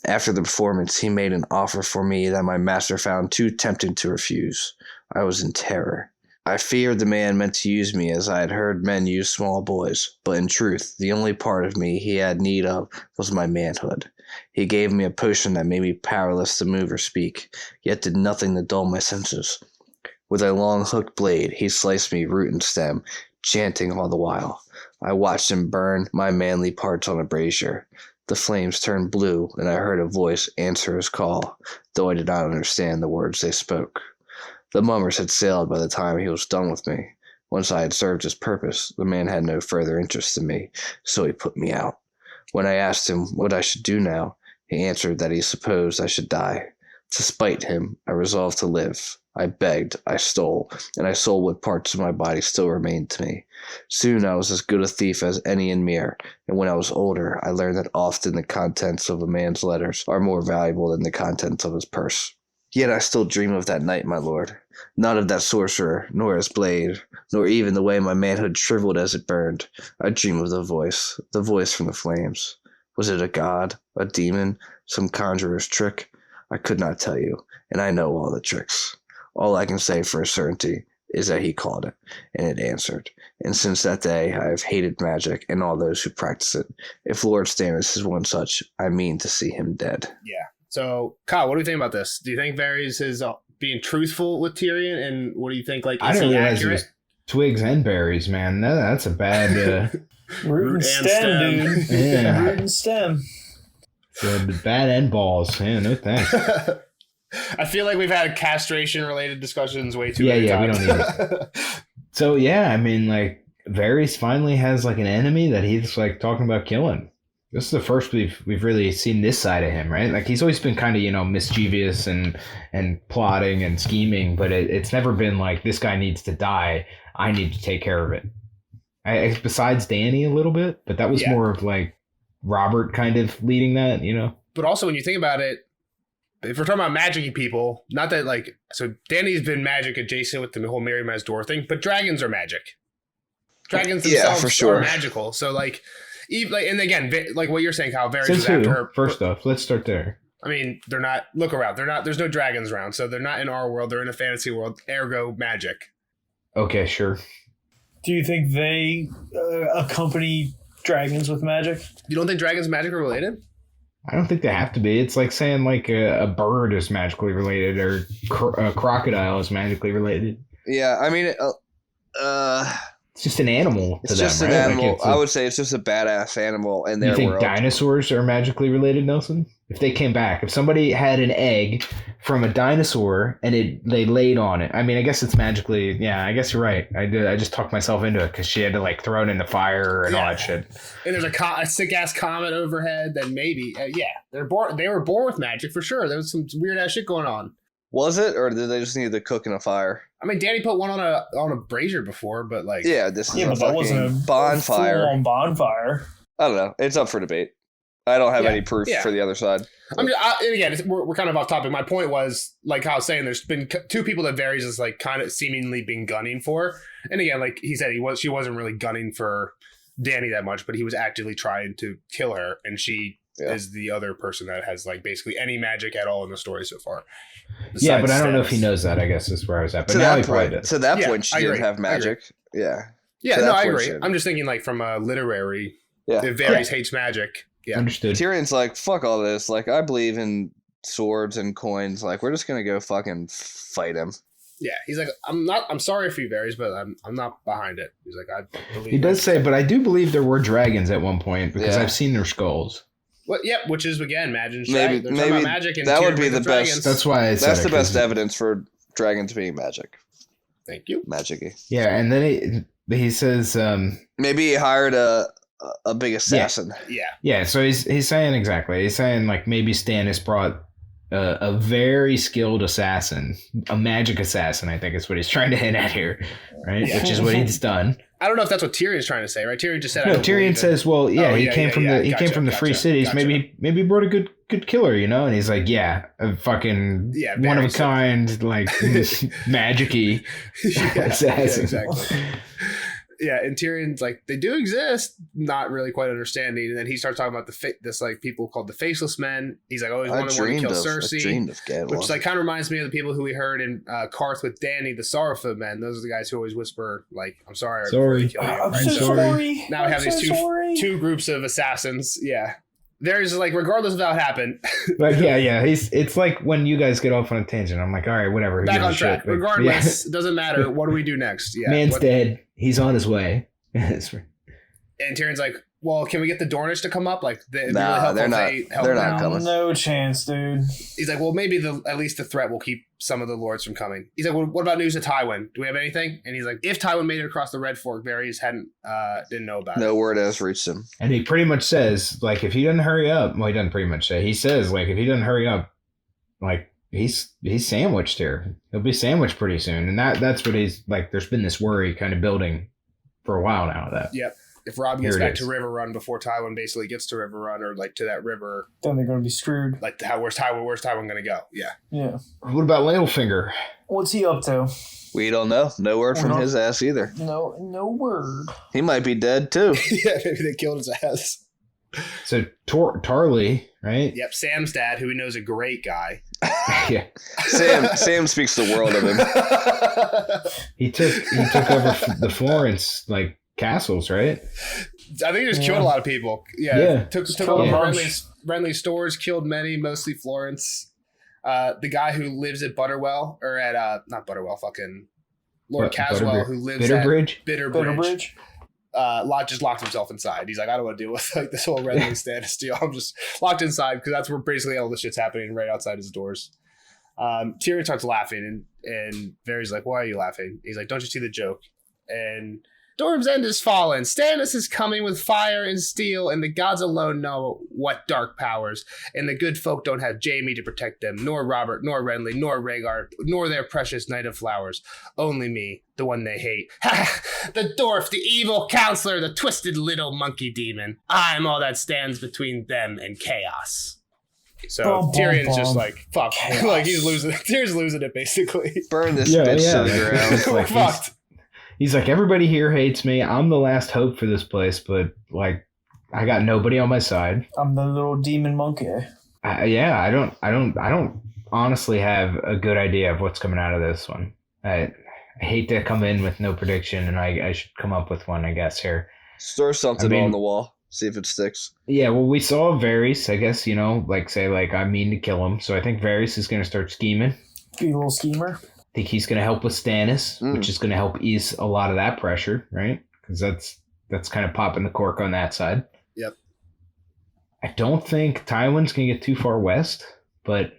After the performance, he made an offer for me that my master found too tempting to refuse. I was in terror. I feared the man meant to use me as I had heard men use small boys, but in truth, the only part of me he had need of was my manhood. He gave me a potion that made me powerless to move or speak, yet did nothing to dull my senses. With a long hooked blade, he sliced me root and stem, chanting all the while. I watched him burn my manly parts on a brazier. The flames turned blue, and I heard a voice answer his call, though I did not understand the words they spoke. The mummers had sailed by the time he was done with me. Once I had served his purpose, the man had no further interest in me, so he put me out. When I asked him what I should do now, he answered that he supposed I should die. To spite him, I resolved to live. I begged, I stole, and I sold what parts of my body still remained to me. Soon I was as good a thief as any in Mere, and when I was older, I learned that often the contents of a man's letters are more valuable than the contents of his purse. Yet I still dream of that night, my lord. Not of that sorcerer, nor his blade, nor even the way my manhood shriveled as it burned. I dream of the voice from the flames. Was it a god, a demon, some conjurer's trick? I could not tell you, and I know all the tricks. All I can say for a certainty is that he called it, and it answered. And since that day I have hated magic and all those who practice it. If Lord Stannis is one such, I mean to see him dead. Yeah. So, Kyle, what do you think about this? Do you think Varys is being truthful with Tyrion, and what do you think? Like, I didn't realize it was twigs and berries, man. That's a bad root and stem, dude. Yeah. Root and stem. So bad end balls. Yeah, no thanks. I feel like we've had castration-related discussions way too many times. We don't need it. So, yeah, I mean, like, Varys finally has, like, an enemy that he's, like, talking about killing. This is the first we've really seen this side of him, right? Like, he's always been kind of, mischievous and plotting and scheming, but it's never been like, this guy needs to die. I need to take care of it. Besides Dany a little bit, but that was more of like Robert kind of leading that, But also when you think about it, if we're talking about magic people, not that like, so Dany's been magic adjacent with the whole Mary Maz door thing, but dragons are magic. Dragons themselves for sure. are magical. So like, even, like, and again, like what you're saying, Kyle, Varys Since is after her. First off, let's start there. I mean, they're not. Look around. They're not. There's no dragons around, so they're not in our world. They're in a fantasy world. Ergo, magic. Okay, sure. Do you think they accompany dragons with magic? You don't think dragons and magic are related? I don't think they have to be. It's like saying like a bird is magically related or a crocodile is magically related. Yeah, I mean, it's just an animal. It's just an animal. I would say it's just a badass animal in their world. You think dinosaurs are magically related, Nelson? If they came back, if somebody had an egg from a dinosaur and they laid on it, I mean, I guess it's magically. Yeah, I guess you're right. I just talked myself into it because she had to like throw it in the fire and all that shit. And there's a sick ass comet overhead. Then maybe, they were born with magic for sure. There was some weird ass shit going on. Was it, or did they just need to cook in a fire? I mean, Dany put one on a brazier before, but like, this is a but that wasn't a bonfire. Full-on bonfire. I don't know. It's up for debate. I don't have any proof for the other side. And again, we're kind of off topic. My point was, like I was saying, there's been two people that Varys has like kind of seemingly been gunning for, and again, like he said, she wasn't really gunning for Dany that much, but he was actively trying to kill her, and she is the other person that has like basically any magic at all in the story so far. Yeah, but I don't know if he knows that. I guess is where I was at. But to now that point, she did have magic. Yeah. Yeah, So no, that's I where it agree. should. I'm just thinking like from a literary. Yeah. If Varys hates magic. Yeah. Understood. Tyrion's like, fuck all this. Like, I believe in swords and coins. Like, we're just gonna go fucking fight him. Yeah, he's like, I'm sorry for you, Varys, but I'm not behind it. He's like, I believe. He does say, but I do believe there were dragons at one point because Yeah. I've seen their skulls. Well, yep, which is again, imagine Maybe they're talking about magic and that would Tyrion be with the best. dragons. That's why I said That's it, the best 'cause- evidence for dragons being magic. Thank you. Magic-y. Yeah, and then he says, Maybe he hired a big assassin. Yeah, yeah. So he's saying exactly. He's saying like maybe Stannis brought a very skilled assassin, a magic assassin. I think is what he's trying to hint at here, right? Yeah. Which is what he's done. I don't know if that's what Tyrion's trying to say, right? Tyrion just said. I No, don't believe Tyrion it. says, "Well, yeah, Oh, he yeah, came yeah, from yeah. the Gotcha, came from the free gotcha, cities. gotcha. Maybe he brought a good killer, you know." And he's like, "Yeah, a fucking Yeah, one of a very kind, like magic-y yeah, assassin." exactly. Yeah, and Tyrion's like, they do exist, not really quite understanding. And then he starts talking about this like people called the Faceless Men. He's like, always wanted to kill Cersei. I dreamed of Gadwall. Which like kind of reminds me of the people who we heard in Karth with Dany, the Sorrowful Men. Those are the guys who always whisper like, "I'm sorry, Sorry. I kill you." I'm right? so So sorry. now we have I'm these so sorry. two groups of assassins. Yeah, there's like regardless of how it happened, Like yeah. It's like when you guys get off on a tangent. I'm like, all right, whatever. who back gives on a track. shit? Like, Regardless, it doesn't matter. What do we do next? Yeah, man's dead. He's on his way. And Tyrion's like, "Well, can we get the Dornish to come up? Like, it'd be Nah, really helpful they're if not- they help they're not out." coming. No chance, dude. He's like, "Well, maybe at least the threat will keep some of the lords from coming." He's like, "Well, what about news of Tywin? Do we have anything?" And he's like, "If Tywin made it across the Red Fork, Varys didn't know about it." No word has reached him. And he pretty much says, like, if he doesn't hurry up, well, he doesn't pretty much say. He says, like, if he doesn't hurry up, like, he's sandwiched here. He'll be sandwiched pretty soon. And that's what he's like. There's been this worry kind of building for a while now. That Yep. If Rob Here gets it back is. to River Run before Tywin basically gets to River Run or like to that river, Then they're gonna be screwed. like where's Tywin gonna go? Yeah. Yeah. what about Littlefinger? What's he up to? We don't know. No word from Well, his ass either. No word. He might be dead too. Yeah, maybe they killed his ass. So Tarly, right? Yep, Sam's dad, who he knows a great guy. Yeah, Sam speaks the world of him. he took over the Florence like castles, right? I think he just killed a lot of people. Yeah. Yeah. Took killed over a bunch. Renly's stores, killed many, mostly Florence. The guy who lives at Butterwell, or at, not Butterwell, fucking Lord Caswell, who lives Bitterbridge. at Bitterbridge. Bitterbridge. Just locked himself inside. He's like, I don't want to deal with like this whole Renly Stannis deal. I'm just locked inside because that's where basically all the shit's happening right outside his doors. Tyrion starts laughing and Varys like, why are you laughing? He's like, don't you see the joke? And Storm's End is fallen. Stannis is coming with fire and steel, and the gods alone know what dark powers. And the good folk don't have Jaime to protect them, nor Robert, nor Renly, nor Rhaegar, nor their precious Knight of Flowers. Only me, the one they hate. Ha! The dwarf, the evil counselor, the twisted little monkey demon. I'm all that stands between them and chaos. So Bum, Tyrion's bum, just bum. like, fuck. Chaos. Like he's losing. Tyrion's losing it basically. Burn this bitch to the ground. It's We're like fucked. he's like, everybody here hates me. I'm the last hope for this place, but like, I got nobody on my side. I'm the little demon monkey. I don't honestly have a good idea of what's coming out of this one. I hate to come in with no prediction, and I should come up with one, I guess, here. Throw something I mean- on the wall. See if it sticks. Yeah, well, we saw Varys, I guess, like say, like, I mean to kill him. So I think Varys is going to start scheming. Be a little schemer. I think he's going to help with Stannis, which is going to help ease a lot of that pressure, right? Because that's kind of popping the cork on that side. Yep. I don't think Tywin's going to get too far west, but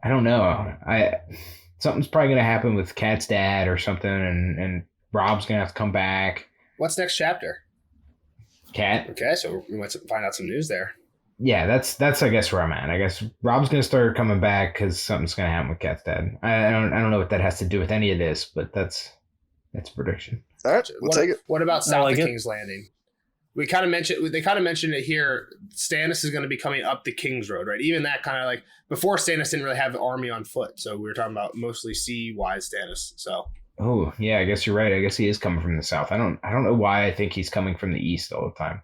I don't know. Something's probably going to happen with Kat's dad or something, and Rob's going to have to come back. What's next chapter? Cat. Okay, so we might find out some news there. Yeah, that's I guess where I'm at. I guess Rob's going to start coming back because something's going to happen with Kat's dad. I don't know what that has to do with any of this, but that's a prediction. All right, we'll take it. What about south like of it. King's Landing? They kind of mentioned it here. Stannis is going to be coming up the King's Road, right? Even that kind of like before Stannis didn't really have an army on foot, so we were talking about mostly sea-wise Stannis. So Oh, yeah, I guess you're right. I guess he is coming from the south. I don't know why I think he's coming from the east all the time.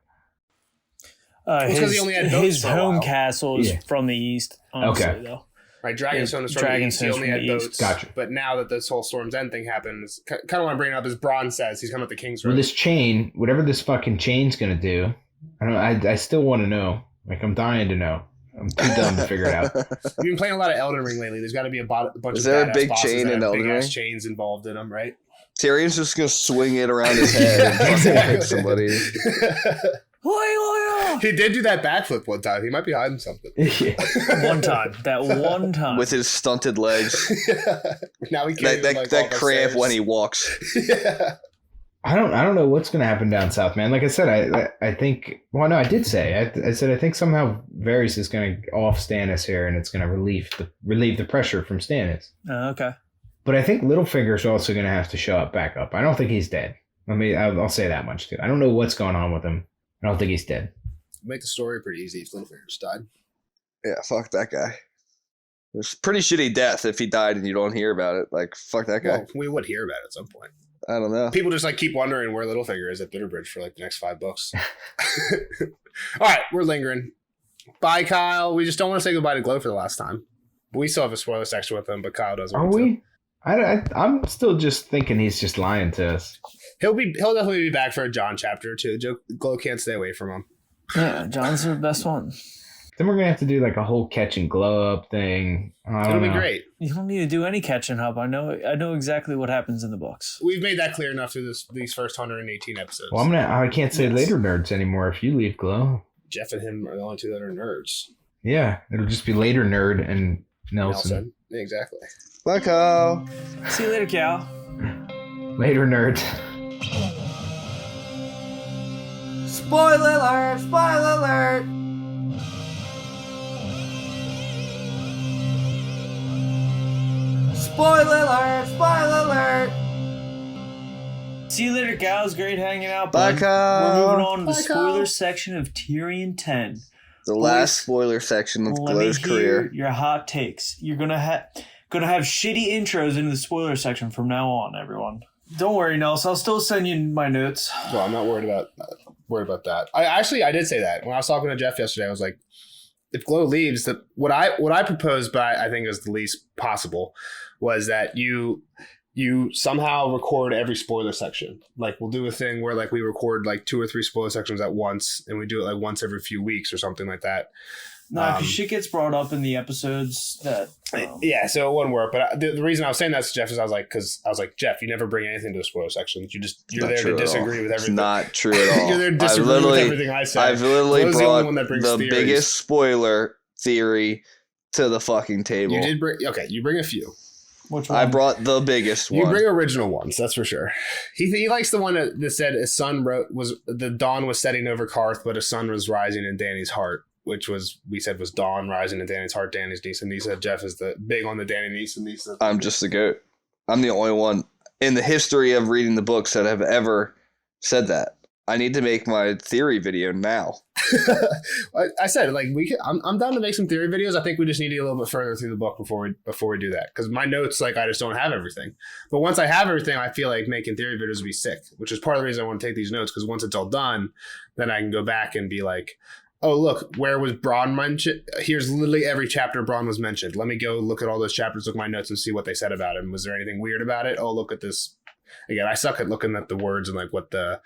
It's 'cause he only had boats his for a home while. castle is Yeah. from the east. Honestly, Okay. though. Right, Dragonstone is from the east. He only had boats. Gotcha. But now that this whole Storm's End thing happens, kind of want to bring it up, as Bronn says, he's coming up the King's Road. Well, this chain, whatever this fucking chain's gonna do, I still want to know. Like, I'm dying to know. I'm too dumb to figure it out. You've been playing a lot of Elden Ring lately. There's got to be a bunch of Is there a big chain in Elden Ring? Big-ass chains involved in them, right? Tyrion's just going to swing it around his head and fucking hit somebody. He did do that backflip one time. He might be hiding something. One time. With his stunted legs. Now he can't that cramp when he walks. Yeah. I don't know what's going to happen down south, man. Like I said, I think. Well, no, I did say. I said I think somehow Varys is going to off Stannis here, and it's going to relieve the pressure from Stannis. Okay. But I think Littlefinger's also going to have to show up back up. I don't think he's dead. I'll say that much too. I don't know what's going on with him. I don't think he's dead. Make the story pretty easy if Littlefinger's died. Yeah, fuck that guy. It's a pretty shitty death if he died and you don't hear about it. Like, fuck that guy. Well, we would hear about it at some point. I don't know. People just like keep wondering where Littlefinger is at Bitterbridge for like the next 5 books. All right, we're lingering. Bye, Kyle. We just don't want to say goodbye to Glow for the last time. We still have a spoiler section with him, but Kyle doesn't. Are we? I'm still just thinking he's just lying to us. He'll definitely be back for a Jon chapter or two. Glow can't stay away from him. Yeah, Jon's the best one. Then we're gonna have to do like a whole catch and glow up thing. It'll be great. You don't need to do any catching up. I know exactly what happens in the books. We've made that clear enough through these first 118 episodes. Well, I can't say later nerds anymore if you leave Glow. Jeff and him are the only two that are nerds. Yeah, it'll just be later nerd and Nelson. Yeah, exactly. Bye, Kyle. See you later, Cal. Later, nerd. Spoiler alert! Spoiler alert! Spoiler alert! Spoiler alert! See you later, Cal. It was great hanging out. Bye, bud. Kyle. We're moving on to the Bye, spoiler Kyle. section of Tyrion 10. The last spoiler section of Glow's career. Your hot takes. You're gonna have shitty intros into the spoiler section from now on, everyone. Don't worry, Nelson. I'll still send you my notes. Well, I'm not worried about that. I did say that when I was talking to Jeff yesterday. I was like, if Glow leaves, what I proposed, but I think is the least possible, was that you somehow record every spoiler section. Like, we'll do a thing where like we record like 2 or 3 spoiler sections at once, and we do it like once every few weeks or something like that. No, because shit gets brought up in the episodes that. Yeah, so it wouldn't work. But the reason I was saying that to Jeff is I was like, Jeff, you never bring anything to the spoiler sections. You're there to disagree with everything. It's not true at all. You're there to disagree with everything I say. I've literally brought the theories. biggest spoiler theory to the fucking table. You did bring. Okay, you bring a few. Which one? I brought the biggest one. You bring original ones, that's for sure. He likes the one that said the dawn was setting over Karth, but a sun was rising in Dany's heart, which was dawn rising in Dany's heart. Dany's niece, and he said Jeff is the big on the Dany niece, and he said I'm just the goat. I'm the only one in the history of reading the books that have ever said that. I need to make my theory video now. I said, like, I'm down to make some theory videos. I think we just need to get a little bit further through the book before we do that. Because my notes, like, I just don't have everything. But once I have everything, I feel like making theory videos would be sick, which is part of the reason I want to take these notes. Because once it's all done, then I can go back and be like, oh, look, where was Bronn mentioned? Here's literally every chapter Bronn was mentioned. Let me go look at all those chapters, look at my notes, and see what they said about him. Was there anything weird about it? Oh, look at this. Again, I suck at looking at the words and like what the.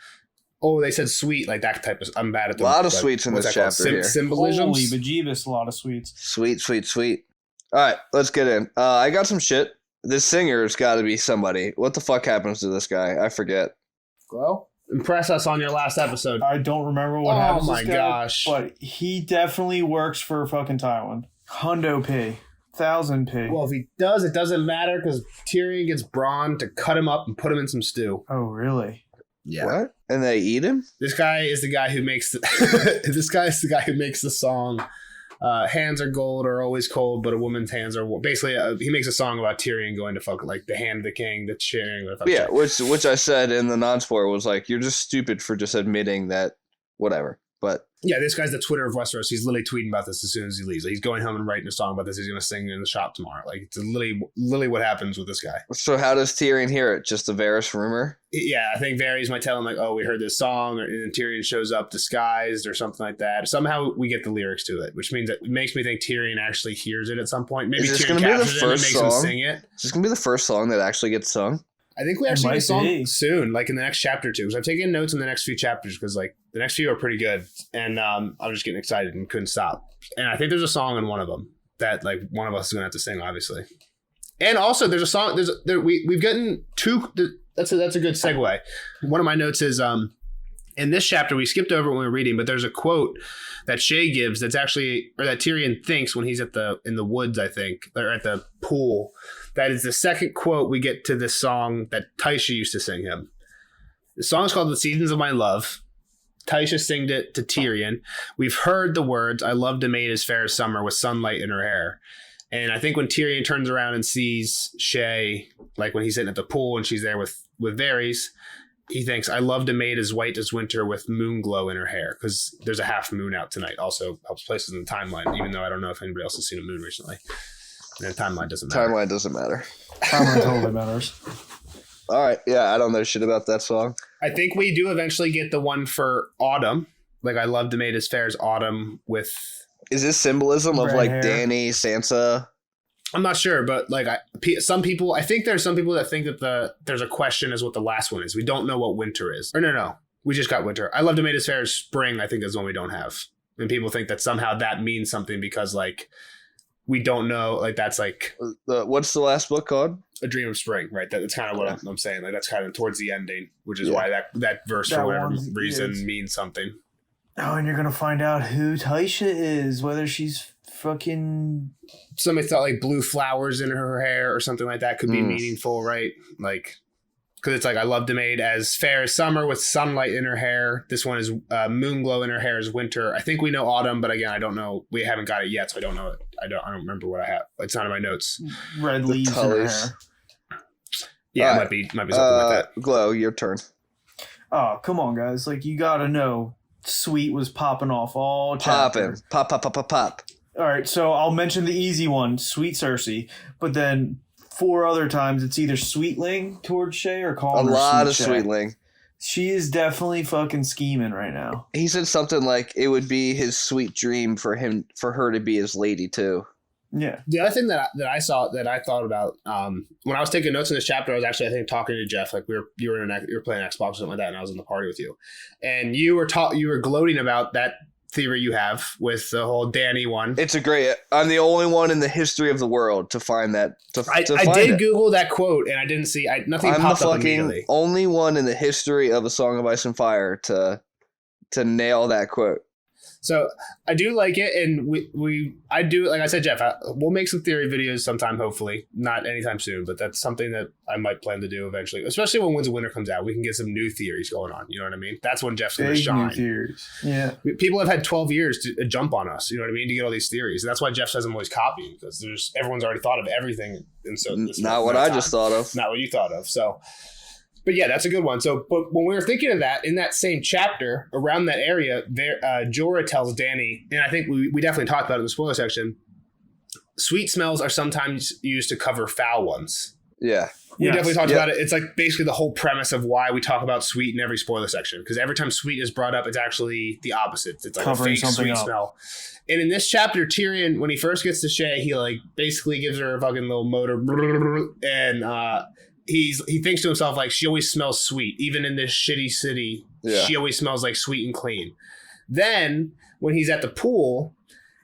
Oh, they said sweet, like that type of. I'm bad at the. A lot of sweets in this chapter here. Symbolisms. Holy bejeebus, a lot of sweets. Sweet, sweet, sweet. All right, let's get in. I got some shit. This singer's got to be somebody. What the fuck happens to this guy? I forget. Well, impress us on your last episode. I don't remember what happens. Oh my gosh! But he definitely works for fucking Tywin. Hundo P. 1000 P. Well, if he does, it doesn't matter because Tyrion gets Bronn to cut him up and put him in some stew. Oh, really? Yeah. What? And they eat him? This guy is the guy who makes the song hands are gold are always cold, but a woman's hands are warm. Basically, he makes a song about Tyrion going to fuck like the hand of the king, the cheering. Yeah, which I said in the non-spoiler was like, you're just stupid for just admitting that whatever. But Yeah, this guy's the Twitter of Westeros. He's literally tweeting about this as soon as he leaves. Like, he's going home and writing a song about this. He's going to sing in the shop tomorrow. Like, it's literally what happens with this guy. So how does Tyrion hear it? Just a Varys rumor? Yeah, I think Varys might tell him, like, oh, we heard this song, and then Tyrion shows up disguised or something like that. Somehow we get the lyrics to it, which means that it makes me think Tyrion actually hears it at some point. Maybe Tyrion captures it and makes him sing it. Is this going to be the first song that actually gets sung? I think we actually get a song soon, like in the next chapter too. Because I've taken notes in the next few chapters because like the next few are pretty good, and I was just getting excited and couldn't stop. And I think there's a song in one of them that like one of us is gonna have to sing, obviously. And also, there's a song. We've gotten two. That's a good segue. One of my notes is in this chapter we skipped over when we were reading, but there's a quote that Shay gives that's actually, or that Tyrion thinks when he's in the woods, I think, or at the pool. That is the second quote we get to this song that Taisha used to sing him. The song is called "The Seasons of My Love." Taisha singed it to Tyrion. We've heard the words, "I loved a maid as fair as summer with sunlight in her hair." And I think when Tyrion turns around and sees Shay, like when he's sitting at the pool and she's there with Varys, he thinks, "I loved a maid as white as winter with moon glow in her hair," because there's a half moon out tonight. Also helps places in the timeline, even though I don't know if anybody else has seen a moon recently. And timeline doesn't matter. Timeline totally matters. All right. Yeah, I don't know shit about that song. I think we do eventually get the one for autumn. Like, "I loved a maid as fair as autumn with..." Is this symbolism of like hair. Dany, Sansa? I'm not sure, but like I think there's some people that think that there's a question as what the last one is. We don't know what winter is. Or no. We just got winter. "I loved a maid as fair as spring," I think is one we don't have. And people think that somehow that means something because like we don't know, like that's like what's the last book called? "A Dream of Spring," right? That's kind of what I'm saying. Like that's kind of towards the ending, which is why that verse for whatever reason means something. Oh, and you're gonna find out who Taisha is, whether she's fucking. Somebody thought like blue flowers in her hair or something like that could be meaningful, right? Like, because it's like, "I loved a maid as fair as summer with sunlight in her hair." This one is moon glow in her hair as winter. I think we know autumn, but again, I don't know. We haven't got it yet, so I don't know it. I don't remember what I have. It's not in my notes. Red leaves in her hair. Yeah, it might be something like that. Glow, your turn. Oh, come on, guys! Like you gotta know, Sweet was popping off all chapter. Pop. All right, so I'll mention the easy one, Sweet Cersei, but then 4 other times it's either Sweetling towards Shay or calling her a lot of Shay. Sweetling. She is definitely fucking scheming right now. He said something like it would be his sweet dream for her to be his lady too. Yeah. The other thing that I thought about when I was taking notes in this chapter, I was actually, I think, talking to Jeff. Like you were playing Xbox or something like that, and I was in the party with you, and you were gloating about that theory you have with the whole Dany one. It's a great. I'm the only one in the history of the world to find that. I did Google that quote, and I didn't see. Nothing popped up immediately. Only one in the history of A Song of Ice and Fire to nail that quote. So I do like it, and I do, like I said, Jeff, we'll make some theory videos sometime, hopefully. Not anytime soon, but that's something that I might plan to do eventually, especially when Winds of Winter comes out. We can get some new theories going on, you know what I mean? That's when Jeff's going to shine. New theories. Yeah. People have had 12 years to jump on us, you know what I mean, to get all these theories. And that's why Jeff says I'm always copying, because everyone's already thought of everything. And so not what I just thought of. Not what you thought of, so... But yeah, that's a good one. So, but when we were thinking of that, in that same chapter, around that area, there, Jorah tells Dany, and I think we definitely talked about it in the spoiler section, sweet smells are sometimes used to cover foul ones. Yeah. We definitely talked about it. It's like basically the whole premise of why we talk about sweet in every spoiler section. Because every time sweet is brought up, it's actually the opposite. It's like covering a fake sweet smell. And in this chapter, Tyrion, when he first gets to Shay, he like basically gives her a fucking little motor, and he thinks to himself, like, she always smells sweet. Even in this shitty city, she always smells like sweet and clean. Then when he's at the pool,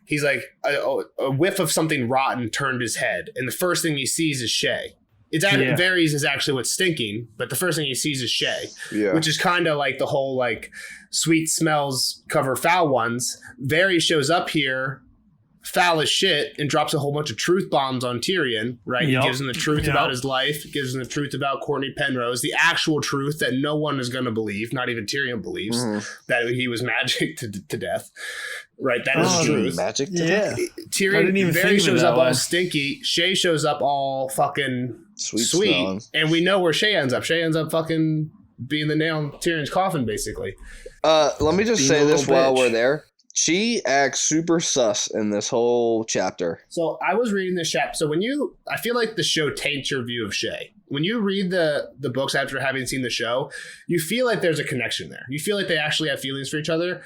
he's like, a whiff of something rotten turned his head. And the first thing he sees is Shay. Varys is actually what's stinking, but the first thing he sees is Shay, which is kind of like the whole, like, sweet smells cover foul ones. Varys shows up here, foul as shit, and drops a whole bunch of truth bombs on Tyrion, right? He gives him the truth about his life, gives him the truth about Courtney Penrose, the actual truth that no one is going to believe, not even Tyrion believes, that he was magic to death, right? That is the truth. Magic to death? Tyrion, Varys shows up all stinky, Shay shows up all fucking sweet, and we know where Shay ends up. Shay ends up fucking being the nail in Tyrion's coffin, basically. Let me just Being say a this little while bitch. we're there. She acts super sus in this whole chapter. So I was reading this chapter. So I feel like the show taints your view of Shay. When you read the books after having seen the show, you feel like there's a connection there. You feel like they actually have feelings for each other.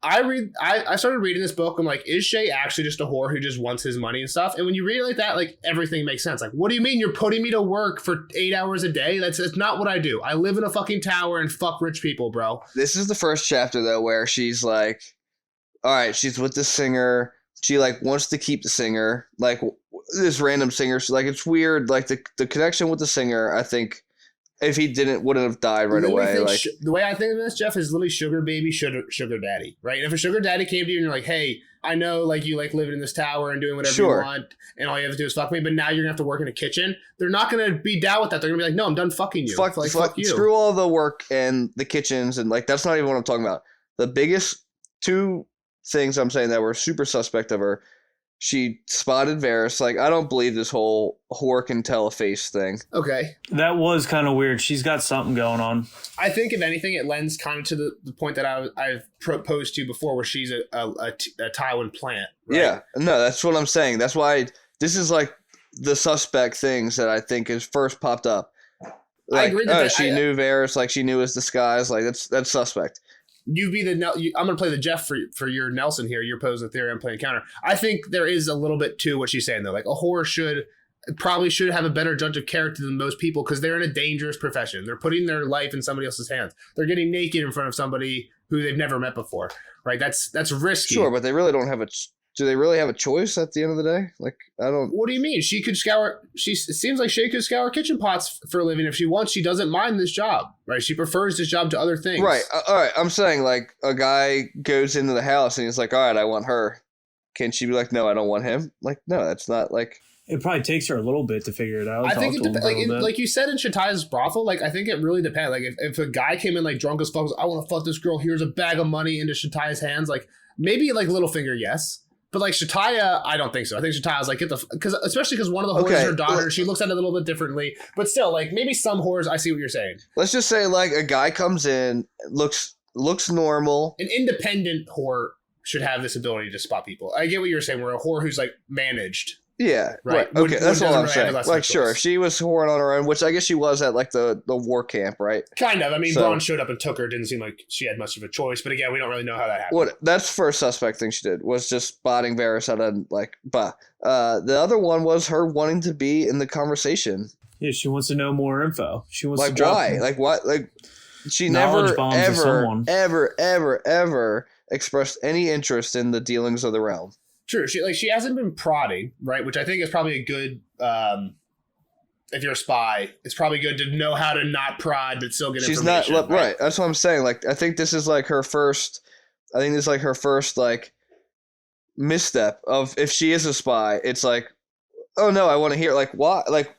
I started reading this book. I'm like, is Shay actually just a whore who just wants his money and stuff? And when you read it like that, like everything makes sense. Like, what do you mean you're putting me to work for 8 hours a day? That's not what I do. I live in a fucking tower and fuck rich people, bro. This is the first chapter though where she's like, all right, she's with this singer. She like wants to keep the singer, like this random singer. She's like, it's weird. Like the connection with the singer, I think if he wouldn't have died right away. Like the way I think of this, Jeff, is literally sugar baby, sugar daddy, right? If a sugar daddy came to you and you're like, hey, I know like you like living in this tower and doing whatever Sure. you want, and all you have to do is fuck me, but now you're gonna have to work in a kitchen. They're not gonna be down with that. They're gonna be like, no, I'm done fucking you. fuck you. screw all the work and the kitchens and like that's not even what I'm talking about. The biggest two things I'm saying that were super suspect of her. She spotted Varys. Like, I don't believe this whole whore can tell a face thing. Okay. That was kind of weird. She's got something going on. I think, if anything, it lends kind of to the point that I've proposed to before, where she's a Tywin plant. Right? Yeah. No, that's what I'm saying. That's why this is like the suspect things that I think is first popped up. Like, I agree that she knew Varys. Like, she knew his disguise. Like, that's suspect. You be I'm going to play the Jeff for your Nelson here. You're posing the theory. I'm playing counter. I think there is a little bit to what she's saying, though. Like, a whore probably should have a better judge of character than most people because they're in a dangerous profession. They're putting their life in somebody else's hands. They're getting naked in front of somebody who they've never met before, right? That's risky. Sure, but they really don't have do they really have a choice at the end of the day? Like, I don't. What do you mean? She could scour. It seems like she could scour kitchen pots for a living if she wants. She doesn't mind this job, right? She prefers this job to other things. Right. All right. I'm saying like a guy goes into the house and he's like, all right, I want her. Can she be like, no, I don't want him? Like, no, that's not like. It probably takes her a little bit to figure it out. I think it depends. Like you said in Shataya's brothel, like I think it really depends. Like if a guy came in like drunk as fuck, I want to fuck this girl. Here's a bag of money into Shataya's hands. Like maybe like Littlefinger, yes. But like Shataya, I don't think so. I think Shataya's like especially because one of the whores is her daughter. She looks at it a little bit differently. But still, like maybe some whores. I see what you're saying. Let's just say like a guy comes in, looks normal. An independent whore should have this ability to spot people. I get what you're saying. We're a whore who's like managed. Yeah, right. Okay, that's all I'm saying. Like, sure, if she was whoring on her own, which I guess she was at like the war camp, right? Kind of. I mean, Braun showed up and took her. Didn't seem like she had much of a choice. But again, we don't really know how that happened. That's the first suspect thing she did was just spotting Varys out of like, bah. The other one was her wanting to be in the conversation. Yeah, she wants to know more info. She wants like to drop why? Like what? Like she never ever expressed any interest in the dealings of the realm. True. She hasn't been prodding, right? Which I think is probably a good. If you're a spy, it's probably good to know how to not prod but still get information. She's not right. That's what I'm saying. Like I think this is like her first. I think this is like her first like misstep of if she is a spy. It's like, oh no, I want to hear like why like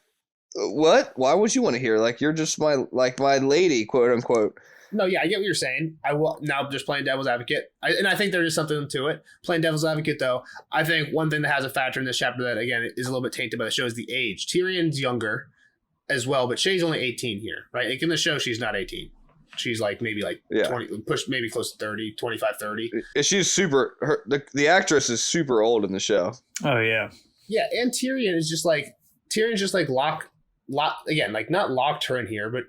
what? Why would you want to hear? Like you're just my lady, quote unquote. No, yeah, I get what you're saying. I will now just playing devil's advocate, and I think there is something to it. Playing devil's advocate, though, I think one thing that has a factor in this chapter that again is a little bit tainted by the show is the age. Tyrion's younger as well, but Shay's only 18 here, right? Like in the show, she's not 18. She's like maybe 20, push maybe close to 30, 25, 30. She's super. The actress is super old in the show. Oh yeah, yeah, and Tyrion's just like lock again, like not locked her in here, but.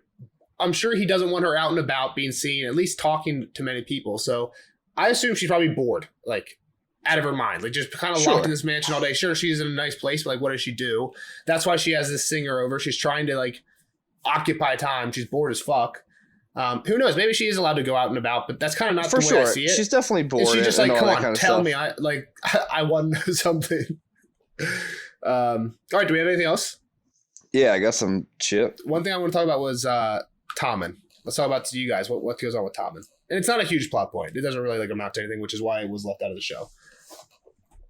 I'm sure he doesn't want her out and about being seen, at least talking to many people. So I assume she's probably bored, like out of her mind, like just kind of locked in this mansion all day. Sure, she's in a nice place, but like, what does she do? That's why she has this singer over. She's trying to like occupy time. She's bored as fuck. Who knows? Maybe she is allowed to go out and about, but that's kind of not the way I see it. She's definitely bored. And she's just like, come on, tell me. I want to know something. All right, do we have anything else? Yeah, I got some shit. One thing I want to talk about was Tommen. Let's talk about you guys. What goes on with Tommen? And it's not a huge plot point. It doesn't really like amount to anything, which is why it was left out of the show.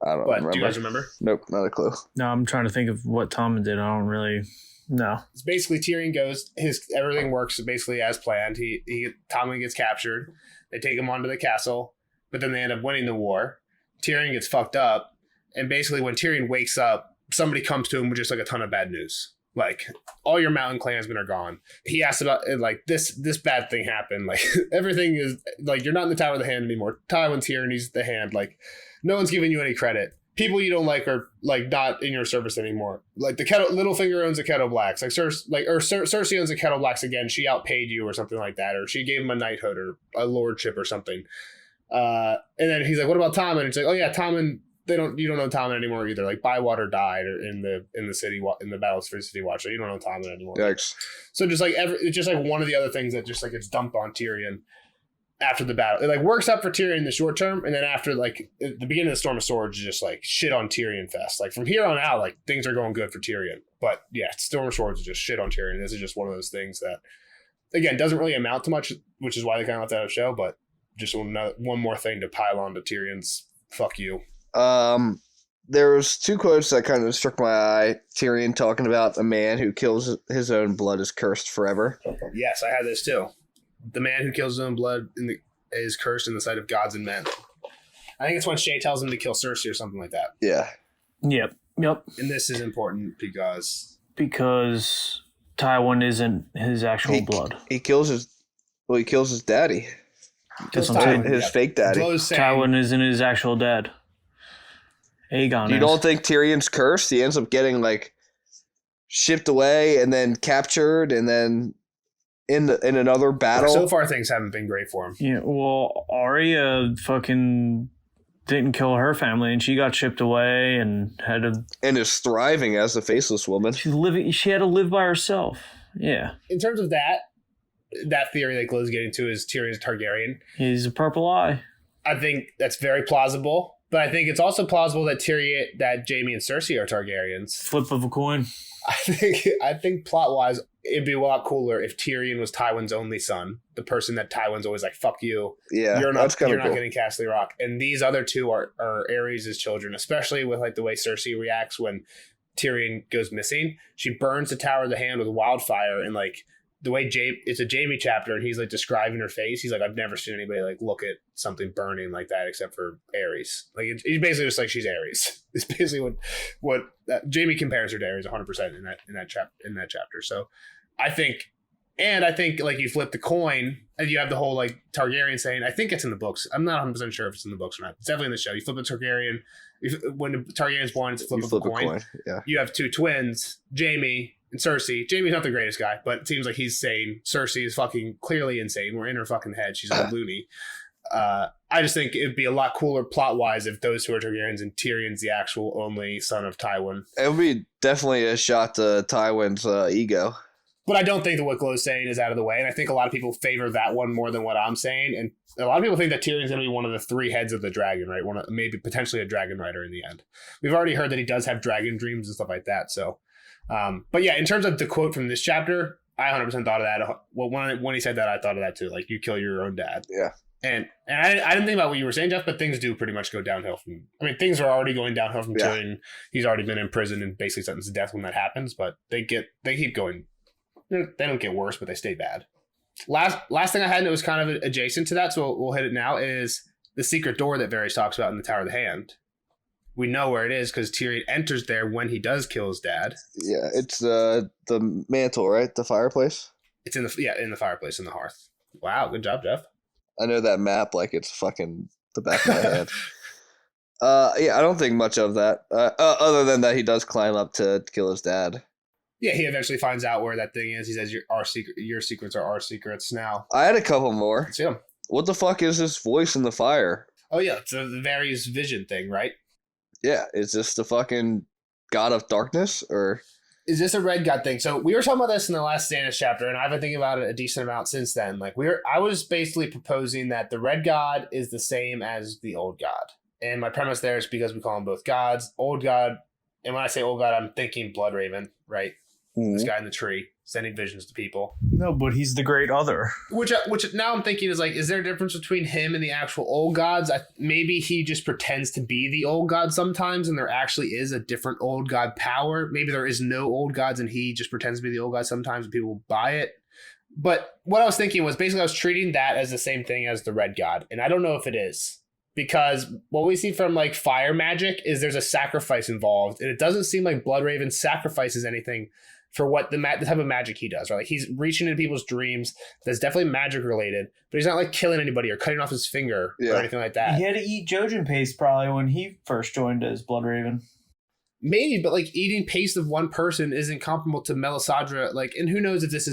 I don't remember. Do you guys remember? Nope, not a clue. No, I'm trying to think of what Tommen did. I don't really know. It's basically Tyrion goes. Everything works basically as planned. Tommen gets captured. They take him onto the castle, but then they end up winning the war. Tyrion gets fucked up, and basically when Tyrion wakes up, somebody comes to him with just like a ton of bad news. Like, all your mountain clansmen are gone. He asked about, like, this bad thing happened. Like, everything is, like, you're not in the Tower of the Hand anymore. Tywin's here and he's the Hand. Like, no one's giving you any credit. People you don't like are, like, not in your service anymore. Like, Littlefinger owns the Kettle Blacks. Like, Cersei owns the Kettle Blacks again. She outpaid you or something like that. Or she gave him a knighthood or a lordship or something. And then he's like, what about Tommen? And it's like, oh, yeah, Tommen. You don't know Tommen anymore either. Like, Bywater died in the city in the battles for City Watch, so you don't know Tommen anymore. Yikes. So just like it's just like one of the other things that just like gets dumped on Tyrion after the battle. It like works up for Tyrion in the short term, and then after like the beginning of the Storm of Swords, just like shit on Tyrion fest. Like from here on out, like things are going good for Tyrion. But yeah, Storm of Swords is just shit on Tyrion. This is just one of those things that again doesn't really amount to much, which is why they kind of left that out of the show. But just one more thing to pile on to Tyrion's fuck you. There was two quotes that kind of struck my eye. Tyrion talking about a man who kills his own blood is cursed forever. Yes, I had this too. The man who kills his own blood is cursed in the sight of gods and men. I think it's when Shay tells him to kill Cersei or something like that. Yeah. Yep. And this is important because Tywin isn't his actual blood. He kills his daddy. His fake daddy. Tywin isn't his actual dad. Aegon You don't think Tyrion's cursed? He ends up getting like shipped away and then captured and then in another battle. So far things haven't been great for him. Yeah, well, Arya fucking didn't kill her family and she got shipped away and is thriving as a faceless woman. She had to live by herself. Yeah. In terms of that theory that Glow's getting to is Tyrion's Targaryen. He's a purple eye. I think that's very plausible. But I think it's also plausible that Jaime and Cersei are Targaryens. Flip of a coin. I think plot-wise, it'd be a lot cooler if Tyrion was Tywin's only son, the person that Tywin's always like, fuck you. Yeah, you're not cool. getting Castle Rock. And these other two are Aerys' children, especially with like the way Cersei reacts when Tyrion goes missing. She burns the Tower of the Hand with wildfire, and like the way it's a Jaime chapter, and he's like describing her face. He's like, I've never seen anybody like look at something burning like that except for Aerys. Like he's basically just like, she's Aerys. It's basically what Jaime compares her to Aerys 100% in that chapter. So I think like you flip the coin and you have the whole like Targaryen saying, I think it's in the books. I'm not 100% sure if it's in the books or not. It's definitely in the show. You flip a Targaryen. When the Targaryen's born, it's a flip of a coin. Yeah. You have two twins, Jaime and Cersei. Jaime's not the greatest guy, but it seems like he's sane. Cersei is fucking clearly insane. We're in her fucking head. She's a loony. I just think it'd be a lot cooler plot-wise if those two are Targaryens and Tyrion's the actual only son of Tywin. It would be definitely a shot to Tywin's ego. But I don't think that what Glow's saying is out of the way, and I think a lot of people favor that one more than what I'm saying, and a lot of people think that Tyrion's going to be one of the three heads of the dragon, right? Maybe potentially a dragon rider in the end. We've already heard that he does have dragon dreams and stuff like that, so... but yeah, in terms of the quote from this chapter, I 100% thought of that. Well, when he said that, I thought of that too. Like, you kill your own dad. Yeah. And I didn't think about what you were saying, Jeff, but things do pretty much go downhill from... I mean, things are already going downhill from Tyrion. He's already been in prison and basically sentenced to death when that happens, but they keep going. They don't get worse, but they stay bad. Last thing I had, and it was kind of adjacent to that, so we'll hit it now, is the secret door that Varys talks about in the Tower of the Hand. We know where it is because Tyrion enters there when he does kill his dad. Yeah, it's the mantle, right? The fireplace? It's in the fireplace, in the hearth. Wow, good job, Jeff. I know that map like it's fucking the back of my head. Yeah, I don't think much of that. Other than that he does climb up to kill his dad. Yeah, he eventually finds out where that thing is. He says, your secrets are our secrets now. I had a couple more. Let's see them. What the fuck is this voice in the fire? Oh, yeah, it's the Varys vision thing, right? Yeah, is this the fucking god of darkness, or... Is this a red god thing? So we were talking about this in the last Stannis chapter, and I've been thinking about it a decent amount since then. Like I was basically proposing that the red god is the same as the old god. And my premise there is because we call them both gods. Old god, and when I say old god, I'm thinking Bloodraven, right? Mm-hmm. This guy in the tree, sending visions to people. No, but he's the great other. Which now I'm thinking is like, is there a difference between him and the actual old gods? Maybe he just pretends to be the old god sometimes, and there actually is a different old god power. Maybe there is no old gods, and he just pretends to be the old god sometimes, and people will buy it. But what I was thinking was basically I was treating that as the same thing as the red god, and I don't know if it is. Because what we see from like fire magic is there's a sacrifice involved, and it doesn't seem like Bloodraven sacrifices anything for what the type of magic he does, right? Like he's reaching into people's dreams. That's definitely magic related, but he's not like killing anybody or cutting off his finger or anything like that. He had to eat jraijin paste probably when he first joined as Blood Raven. Maybe, but like eating paste of one person isn't comparable to Melisandre. Like, and who knows if this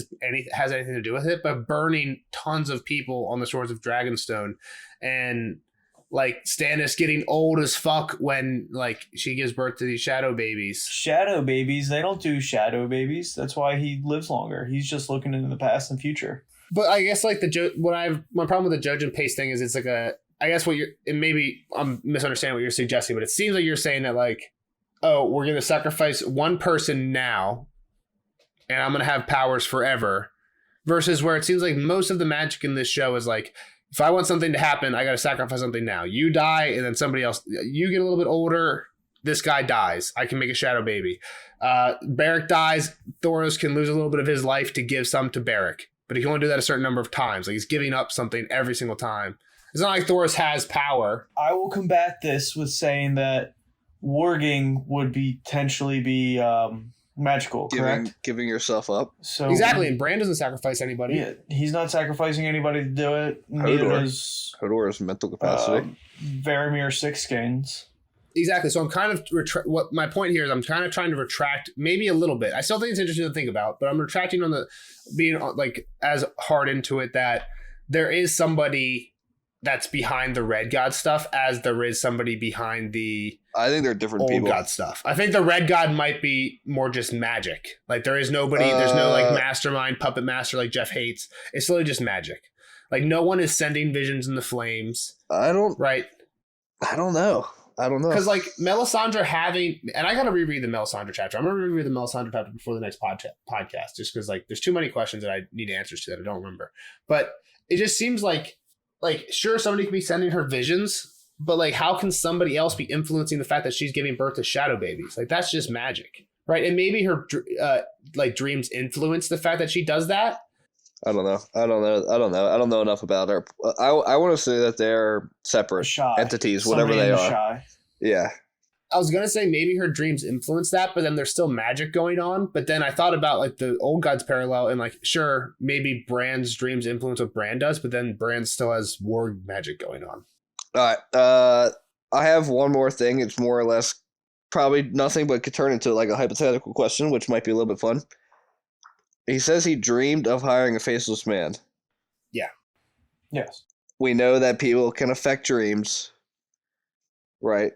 has anything to do with it? But burning tons of people on the shores of Dragonstone, and like Stannis getting old as fuck when like she gives birth to these shadow babies. Shadow babies? They don't do shadow babies. That's why he lives longer. He's just looking into the past and future. But I guess like my problem with the judge and pace thing is it's like I guess and maybe I'm misunderstanding what you're suggesting, but it seems like you're saying that like, oh, we're going to sacrifice one person now and I'm going to have powers forever, versus where it seems like most of the magic in this show is like, if I want something to happen, I got to sacrifice something now. You die and then somebody else, you get a little bit older, this guy dies. I can make a shadow baby. Beric dies. Thoros can lose a little bit of his life to give some to Beric, but he can only do that a certain number of times. Like he's giving up something every single time. It's not like Thoros has power. I will combat this with saying that warging would potentially be magical, correct? Giving yourself up. So exactly, and Bran doesn't sacrifice anybody. Yeah, he's not sacrificing anybody to do it. Neither is Hodor's mental capacity. Varamir Sixskins. Exactly. So I'm kind of what my point here is. I'm kind of trying to retract maybe a little bit. I still think it's interesting to think about, but I'm retracting on the being like as hard into it that there is somebody that's behind the Red God stuff as there is somebody behind the I think they're different old people. God stuff. I think the Red God might be more just magic. Like there is nobody, there's no like mastermind, puppet master like Jeff hates. It's literally just magic. Like no one is sending visions in the flames. I don't know. Because like Melisandre having, and I got to reread the Melisandre chapter. I'm going to reread the Melisandre chapter before the next podcast, just because like there's too many questions that I need answers to that I don't remember. But it just seems like sure, somebody could be sending her visions, but like how can somebody else be influencing the fact that she's giving birth to shadow babies? Like that's just magic, right? And maybe her like dreams influence the fact that she does that. I don't know. I don't know enough about her. I want to say that they're separate entities, whatever they are. Yeah. I was going to say maybe her dreams influence that, but then there's still magic going on. But then I thought about like the old gods parallel and like, sure, maybe Bran's dreams influence what Bran does, but then Bran still has war magic going on. All right. I have one more thing. It's more or less probably nothing, but could turn into like a hypothetical question, which might be a little bit fun. He says he dreamed of hiring a faceless man. Yeah. Yes. We know that people can affect dreams, right?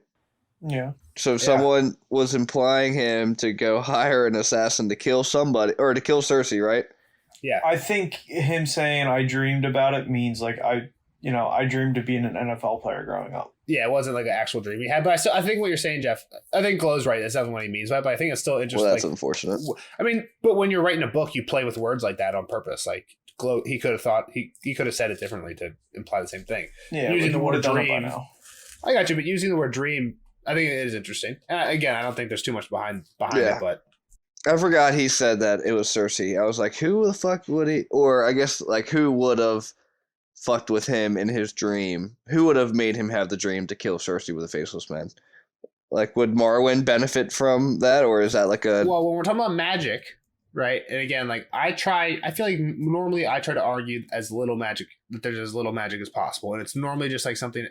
Yeah. So someone was implying him to go hire an assassin to kill somebody, or to kill Cersei, right? Yeah. I think him saying I dreamed about it means like I dreamed of being an NFL player growing up. Yeah, it wasn't like an actual dream he had. But I think what you're saying, Jeff, I think Glow's right. That's definitely what he means. But I think it's still interesting. Well, that's unfortunate. I mean, but when you're writing a book, you play with words like that on purpose. Like Glow, he could have thought, he could have said it differently to imply the same thing. Yeah, using the word done dream. it by now. I got you, but using the word dream, I think it is interesting. Again, I don't think there's too much behind it, but I forgot he said that it was Cersei. I was like, who the fuck would he? Or I guess like who would have fucked with him in his dream? Who would have made him have the dream to kill Cersei with a faceless man? Like, would Marwyn benefit from that, or is that like a? Well, when we're talking about magic, right? And again, like I feel like normally I try to argue as little magic that there's as little magic as possible, and it's normally just like something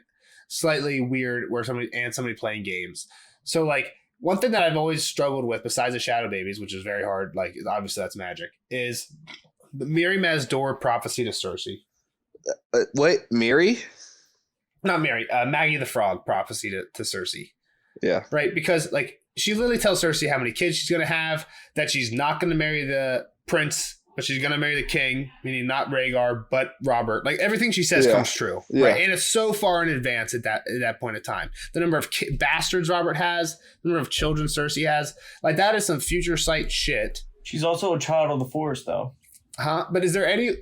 slightly weird where somebody playing games. So like one thing that I've always struggled with besides the shadow babies, which is very hard, like obviously that's magic, is the Miri Mazdor prophecy to Cersei. Wait, Miri? Not Mary, Maggie the Frog prophecy to Cersei. Yeah. Right? Because like she literally tells Cersei how many kids she's going to have, that she's not going to marry the prince, but she's going to marry the king, meaning not Rhaegar, but Robert. Like everything she says comes true. Yeah. Right? And it's so far in advance at that point in time. The number of bastards Robert has, the number of children Cersei has, like that is some future sight shit. She's also a child of the Forest, though. Huh? But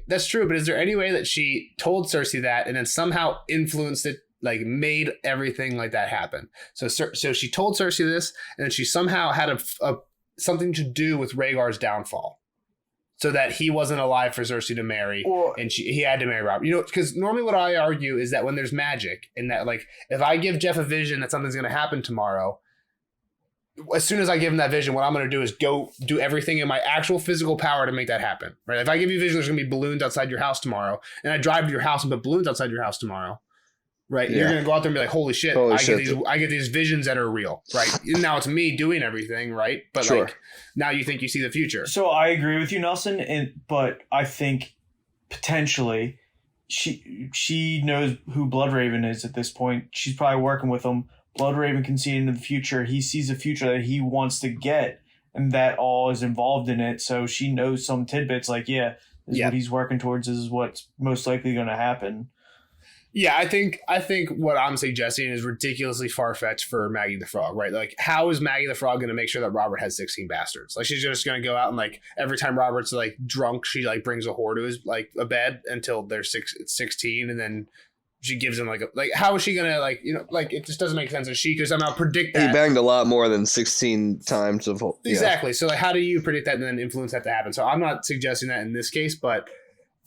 that's true, but is there any way that she told Cersei that and then somehow influenced it, like made everything like that happen? So she told Cersei this, and then she somehow had a something to do with Rhaegar's downfall, so that he wasn't alive for Cersei to marry, and he had to marry Robert. You know, because normally what I argue is that when there's magic, and that like if I give Jeff a vision that something's going to happen tomorrow, as soon as I give him that vision, what I'm going to do is go do everything in my actual physical power to make that happen. Right? If I give you vision, there's going to be balloons outside your house tomorrow, and I drive to your house and put balloons outside your house tomorrow. Right? You're going to go out there and be like, holy shit, I get these visions that are real. Right? Now it's me doing everything. Right? But like now you think you see the future. So I agree with you, Nelson. But I think potentially she knows who Bloodraven is at this point. She's probably working with him. Bloodraven can see into the future. He sees a future that he wants to get, and that all is involved in it. So she knows some tidbits like, this is what he's working towards. This is what's most likely going to happen. Yeah, I think what I'm suggesting is ridiculously far-fetched for Maggie the Frog, right? Like, how is Maggie the Frog going to make sure that Robert has 16 bastards? Like, she's just going to go out and, like, every time Robert's, like, drunk, she, like, brings a whore to his, like, a bed until they're 16, and then she gives him like how is she gonna like, you know, like it just doesn't make sense that she could somehow predict that. He banged a lot more than 16 times of exactly. So like, how do you predict that and then influence that to happen? So I'm not suggesting that in this case, but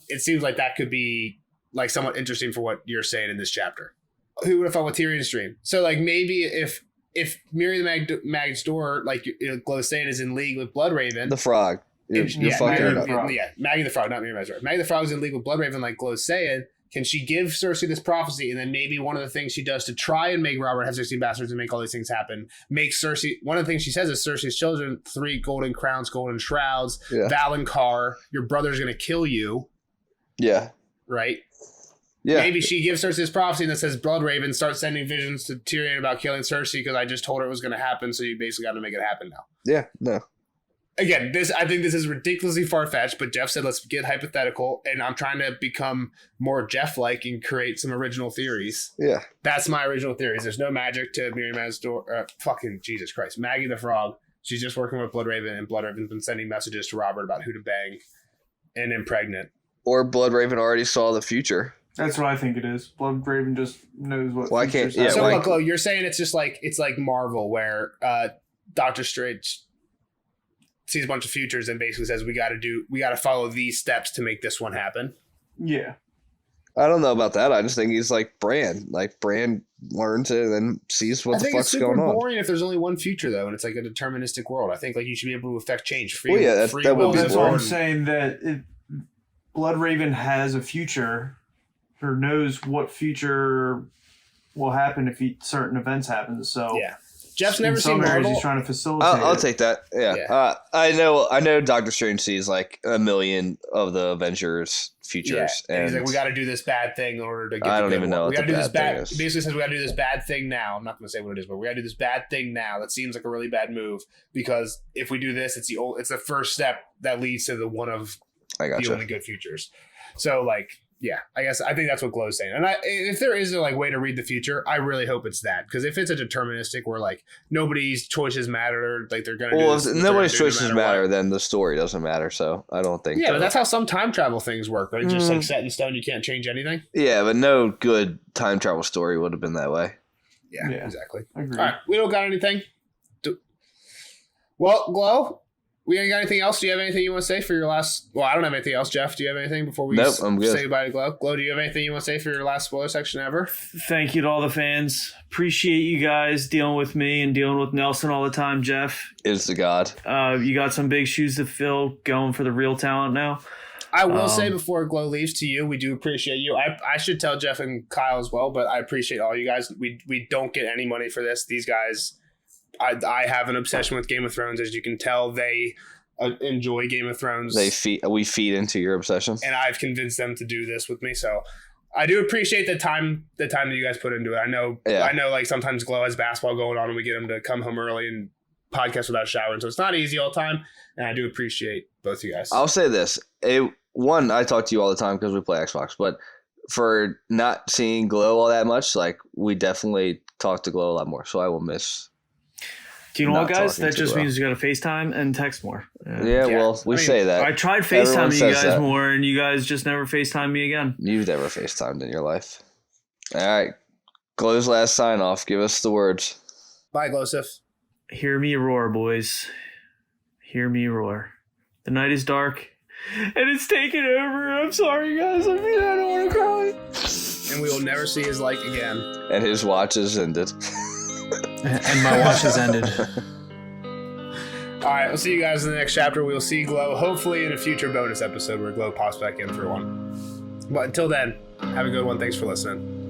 it seems like that could be like somewhat interesting for what you're saying in this chapter. Who would have thought with Tyrion's dream? So like maybe if Miri the Mag's door, like Glow saying, is in league with Bloodraven, the frog. You're fucking Maggie the Frog, not Miri the Mag's door. Maggie the Frog is in league with Bloodraven, like Glow's saying. Can she give Cersei this prophecy, and then maybe one of the things she does to try and make Robert have 16 bastards and make all these things happen, make Cersei, one of the things she says is Cersei's children, 3 golden crowns, golden shrouds, Valonqar, your brother's going to kill you. Yeah. Right? Yeah. Maybe she gives Cersei this prophecy that says Bloodraven starts sending visions to Tyrion about killing Cersei because I just told her it was going to happen, so you basically got to make it happen now. Yeah, no. Again, I think this is ridiculously far-fetched, but Jeff said let's get hypothetical, and I'm trying to become more Jeff-like and create some original theories. Yeah. That's my original theories. There's no magic to Miriam Door. Fucking Jesus Christ. Maggie the Frog. She's just working with Bloodraven, and Bloodraven's been sending messages to Robert about who to bang and impregnate. Or Bloodraven already saw the future. That's what I think it is. Bloodraven just knows what. Why can't? Yeah. So look, you're saying it's just like Marvel, where Doctor Strange sees a bunch of futures and basically says we got to follow these steps to make this one happen. Yeah. I don't know about that. I just think he's like Bran. Like Bran learns it and then sees what the fuck's going on. I think it's super boring if there's only one future though, and it's like a deterministic world. I think like you should be able to affect change. That's what I'm saying. That Bloodraven has a future, or knows what future will happen if certain events happen. So yeah. Jeff's never seen Marvel. He's trying to facilitate. I'll take that. Yeah. I know. Doctor Strange sees like a million of the Avengers futures, and he's like, "We got to do this bad thing in order to get." I don't even know. We got to do this bad. Basically, says we got to do this bad thing now. I'm not going to say what it is, but we got to do this bad thing now. That seems like a really bad move because if we do this, it's the first step that leads to the one of the only good futures. So like. Yeah, I think that's what Glow's saying. And if there is a like way to read the future, I really hope it's that. Because if it's a deterministic where like nobody's choices matter, like they're gonna if nobody's choices matter, then the story doesn't matter. So I don't think. Yeah, but that's how some time travel things work, right? Just like set in stone, you can't change anything. Yeah, but no good time travel story would have been that way. Yeah, exactly. Agreed. All right, we don't got anything. Well, Glow. We ain't got anything else? Do you have anything you want to say for your last... Well, I don't have anything else. Jeff, do you have anything before we I'm good. Say goodbye to Glow? Glow, do you have anything you want to say for your last spoiler section ever? Thank you to all the fans. Appreciate you guys dealing with me and dealing with Nelson all the time, Jeff. Is the God. You got some big shoes to fill going for the real talent now. I will say before Glow leaves to you, we do appreciate you. I should tell Jeff and Kyle as well, but I appreciate all you guys. We don't get any money for this. These guys... I have an obsession with Game of Thrones. As you can tell, they... enjoy Game of Thrones. We feed into your obsession, and I've convinced them to do this with me. So I do appreciate the time that you guys put into it. I know, like sometimes Glow has basketball going on, and we get him to come home early and podcast without showering, so it's not easy all the time. And I do appreciate both of you guys. I'll say this: I talk to you all the time because we play Xbox, but for not seeing Glow all that much, like we definitely talk to Glow a lot more. So I will miss. Do you know what, guys? That just means you got to FaceTime and text more. Well, we say that. I tried FaceTiming you guys more, and you guys just never FaceTime me again. You've never FaceTimed in your life. All right. Glow's last sign-off. Give us the words. Bye, Glowsif. Hear me roar, boys. Hear me roar. The night is dark, and it's taking over. I'm sorry, guys. I don't want to cry. And we will never see his like again. And his watch is ended. And my watch has ended. All right, we'll see you guys in the next chapter. We'll see Glow hopefully in a future bonus episode where Glow pops back in for one. But until then, have a good one. Thanks for listening.